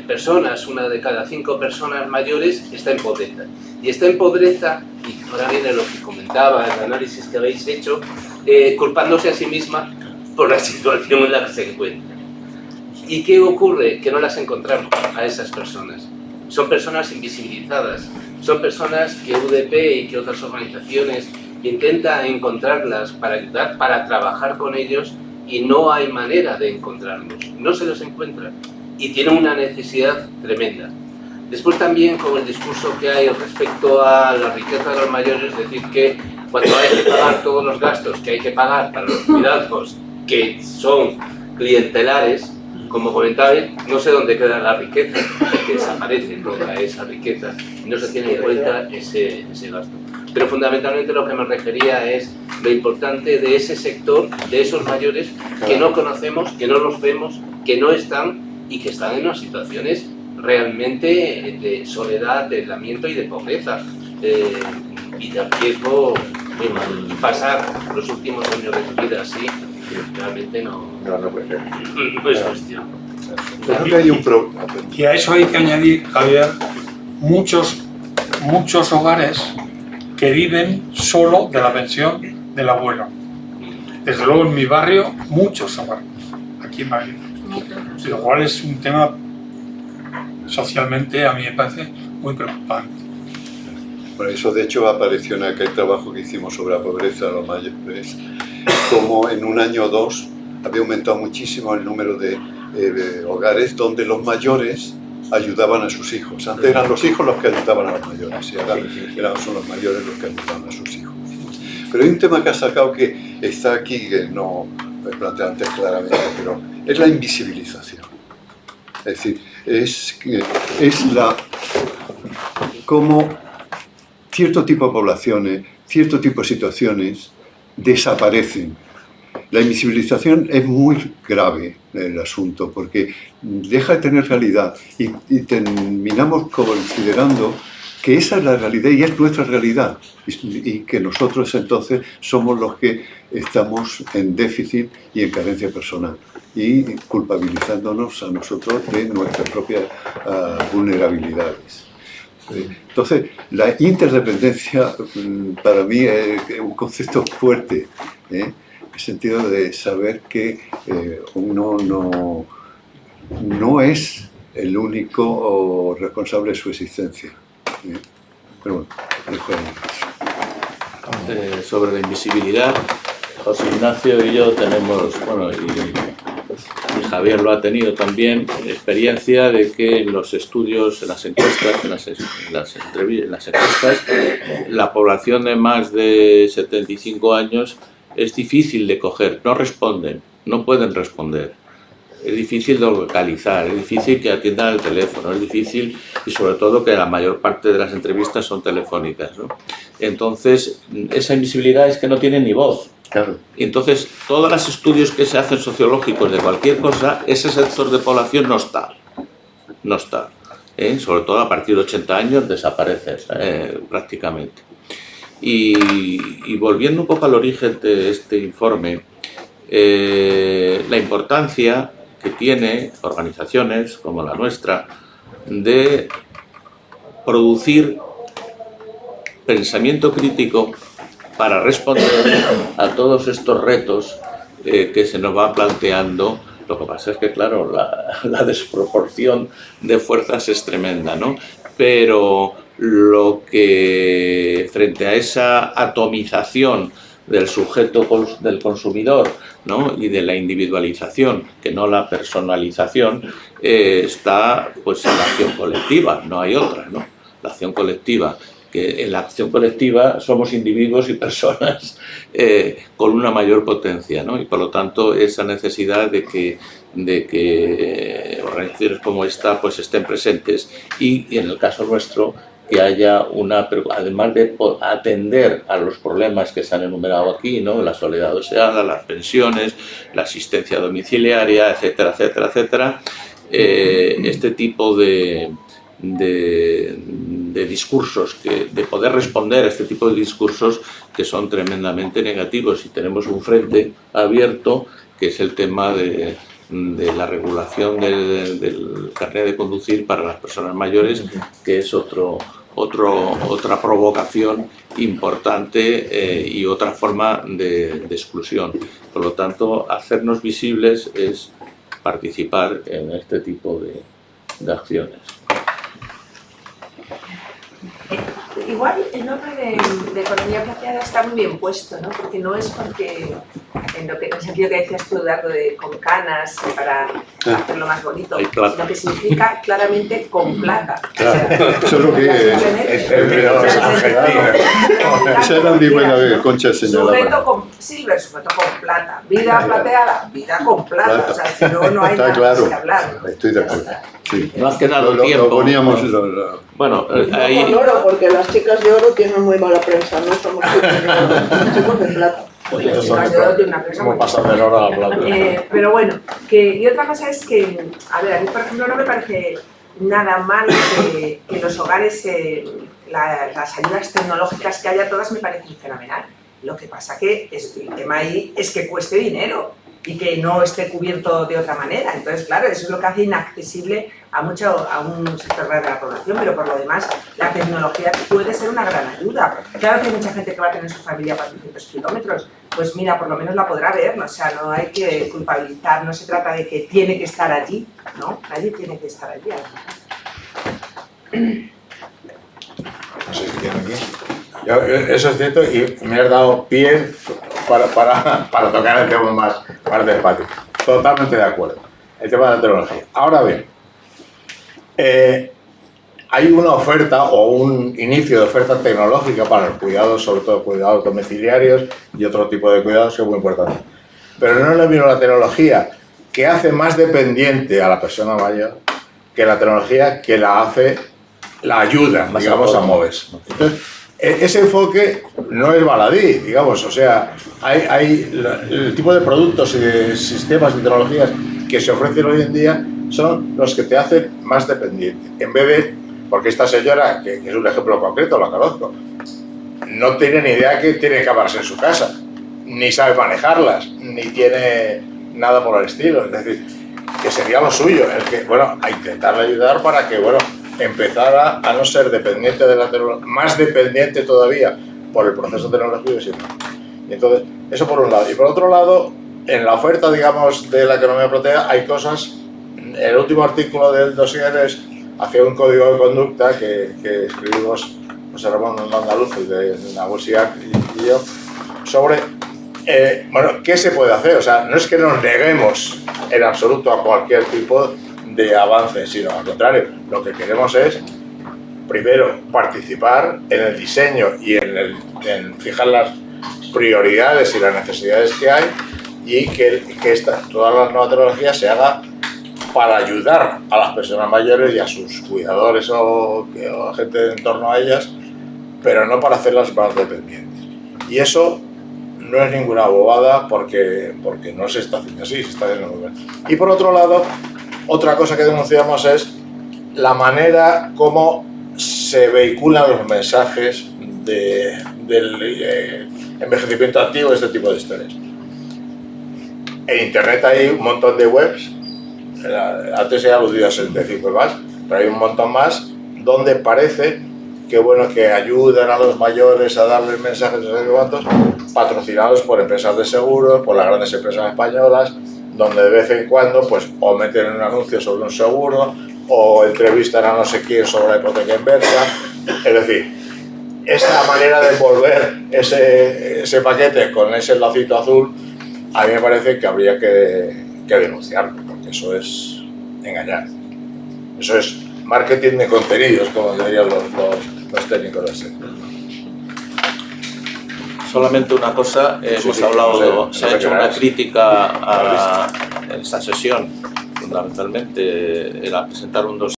Speaker 12: personas, una de cada 5 personas mayores está en pobreza. Y está en pobreza, y ahora viene lo que comentaba, el análisis que habéis hecho, culpándose a sí misma por la situación en la que se encuentra. ¿Y qué ocurre? Que no las encontramos a esas personas. Son personas invisibilizadas, son personas que UDP y que otras organizaciones intentan encontrarlas para ayudar, para trabajar con ellos, y no hay manera de encontrarlos, no se los encuentra, y tienen una necesidad tremenda. Después también con el discurso que hay respecto a la riqueza de los mayores, es decir, que cuando hay que pagar todos los gastos que hay que pagar para los cuidados, que son clientelares, como comentabais, no sé dónde queda la riqueza, porque desaparece toda esa riqueza y no se tiene en cuenta ese gasto. Pero fundamentalmente lo que me refería es lo importante de ese sector, de esos mayores que no conocemos, que no los vemos, que no están y que están en unas situaciones realmente de soledad, de aislamiento y de pobreza y de riesgo muy mal. Pasar los últimos años de su vida así realmente no es cuestión.
Speaker 5: Y a eso hay que añadir, Javier, muchos hogares que viven solo de la pensión del abuelo. Desde luego en mi barrio, muchos hogares, aquí en Madrid. Lo cual es un tema socialmente, a mí me parece, muy preocupante.
Speaker 9: Bueno, eso de hecho apareció en aquel trabajo que hicimos sobre la pobreza de los mayores, como en un año o dos había aumentado muchísimo el número de hogares donde los mayores ayudaban a sus hijos. Antes eran los hijos los que ayudaban a los mayores, y ahora son los mayores los que ayudaban a sus hijos. Pero hay un tema que ha sacado que está aquí, que no lo he planteado antes claramente, pero es la invisibilización. Es decir, es cómo cierto tipo de poblaciones, cierto tipo de situaciones desaparecen. La invisibilización es muy grave el asunto, porque deja de tener realidad y terminamos considerando que esa es la realidad y es nuestra realidad, y que nosotros entonces somos los que estamos en déficit y en carencia personal, y culpabilizándonos a nosotros de nuestras propias vulnerabilidades. Entonces, la interdependencia para mí es un concepto fuerte, en el sentido de saber que uno no es el único responsable de su existencia. Pero bueno, dejo ahí.
Speaker 4: Sobre la invisibilidad, José Ignacio y yo tenemos, bueno, y Javier lo ha tenido también, experiencia de que en los estudios, en las encuestas, en las encuestas, la población de más de 75 años es difícil de coger, no responden, no pueden responder. Es difícil de localizar, es difícil que atiendan el teléfono, es difícil, y sobre todo que la mayor parte de las entrevistas son telefónicas, ¿no? Entonces, esa invisibilidad es que no tienen ni voz.
Speaker 9: Claro.
Speaker 4: Y entonces, todos los estudios que se hacen sociológicos de cualquier cosa, ese sector de población no está. no está. Sobre todo a partir de 80 años desaparece prácticamente. Y volviendo un poco al origen de este informe, la importancia que tiene organizaciones como la nuestra de producir pensamiento crítico para responder a todos estos retos que se nos va planteando. Lo que pasa es que, claro, la desproporción de fuerzas es tremenda, ¿no? Pero lo que, frente a esa atomización del sujeto del consumidor, ¿no? Y de la individualización, que no la personalización, está pues en la acción colectiva, no hay otra, ¿no? La acción colectiva, que en la acción colectiva somos individuos y personas con una mayor potencia, ¿no? Y por lo tanto esa necesidad de que organizaciones como esta pues estén presentes y en el caso nuestro que haya además de atender a los problemas que se han enumerado aquí, ¿no? La soledad deseada, las pensiones, la asistencia domiciliaria, etcétera, etcétera, etcétera, este tipo de discursos, de poder responder a este tipo de discursos que son tremendamente negativos, y tenemos un frente abierto que es el tema de la regulación del carnet de conducir para las personas mayores, que es otra provocación importante y otra forma de exclusión. Por lo tanto, hacernos visibles es participar en este tipo de acciones.
Speaker 7: Igual el nombre de economía plateada está muy bien puesto, ¿no? Porque no es porque, en el sentido que decías tú, Eduardo, con canas para hacerlo más bonito, sino que significa claramente con plata.
Speaker 9: Claro, eso es lo que es Argentina. Esa era la ambigüedad de Concha señalaba.
Speaker 7: Sujeto con silver, sujeto con plata. Vida plateada, vida con plata. O sea, si no hay nada que hablar.
Speaker 9: Estoy de acuerdo. Sí.
Speaker 4: No has quedado tiempo.
Speaker 9: Lo poníamos.
Speaker 4: Bueno,
Speaker 10: ahí. Con oro, porque las chicas de oro tienen muy mala prensa, no somos chicos de plata.
Speaker 8: ¿Cómo pasar del oro a la plata?
Speaker 7: Pero bueno, y otra cosa es que, a ver, a mí por ejemplo no me parece nada mal que los hogares, las ayudas tecnológicas que haya, todas me parecen fenomenal. Lo que pasa que el tema ahí es que cueste dinero y que no esté cubierto de otra manera. Entonces, claro, eso es lo que hace inaccesible a un sector de la población, pero por lo demás, la tecnología puede ser una gran ayuda. Claro que hay mucha gente que va a tener su familia a 400 kilómetros, pues mira, por lo menos la podrá ver, ¿no? O sea, no hay que culpabilizar, no se trata de que tiene que estar allí, ¿no? Nadie tiene que estar allí.
Speaker 8: No sé si tiene aquí. Eso es cierto y me has dado pie para tocar el tema más despacio. Totalmente de acuerdo. El tema de la tecnología. Ahora bien, hay una oferta o un inicio de oferta tecnológica para los cuidados, sobre todo cuidados domiciliarios y otro tipo de cuidados que es muy importante. Pero no es lo mismo la tecnología que hace más dependiente a la persona mayor que la tecnología que la ayuda, digamos, a moverse. Entonces, ese enfoque no es baladí, digamos, o sea, hay el tipo de productos y de sistemas y tecnologías que se ofrecen hoy en día son los que te hacen más dependiente. En vez de, porque esta señora, que es un ejemplo concreto, la conozco, no tiene ni idea que tiene cámaras en su casa, ni sabe manejarlas, ni tiene nada por el estilo, es decir, que sería lo suyo, el que, bueno, a intentarle ayudar para que, bueno, empezara a no ser dependiente de la tecnología, más dependiente todavía por el proceso tecnológico. Y entonces, eso por un lado. Y por otro lado, en la oferta, digamos, de la economía plateada hay cosas. El último artículo del dossier es hacia un código de conducta que escribimos José Ramón Andaluz de Nahuel Siac y yo sobre, bueno, ¿qué se puede hacer? O sea, no es que nos neguemos en absoluto a cualquier tipo de avance, sino al contrario, lo que queremos es, primero, participar en el diseño y en fijar las prioridades y las necesidades que hay y que toda la nueva tecnología se haga para ayudar a las personas mayores y a sus cuidadores o gente en torno a ellas, pero no para hacerlas más dependientes. Y eso no es ninguna bobada porque no se está haciendo así, se está haciendo muy bien. Y por otro lado, otra cosa que denunciamos es la manera como se vehiculan los mensajes del envejecimiento activo, este tipo de historias. En internet hay un montón de webs, antes he aludido a 75 y más, pero hay un montón más donde parece que bueno, que ayudan a los mayores a darles mensajes de cuantos, patrocinados por empresas de seguros, por las grandes empresas españolas, donde de vez en cuando pues o meten un anuncio sobre un seguro o entrevistan a no sé quién sobre la hipoteca inversa. Es decir, esta manera de envolver ese paquete con ese lacito azul, a mí me parece que habría que denunciarlo, porque eso es engañar. Eso es marketing de contenidos, como dirían los técnicos del sector.
Speaker 4: Solamente una cosa, hemos hablado, se ha hecho una crítica en esta sesión, fundamentalmente era presentar un dossier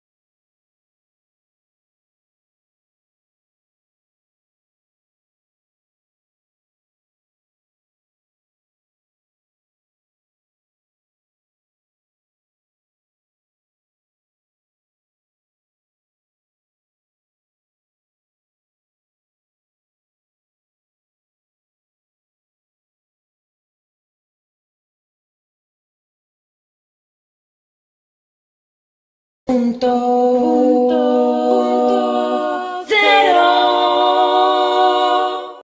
Speaker 13: Punto.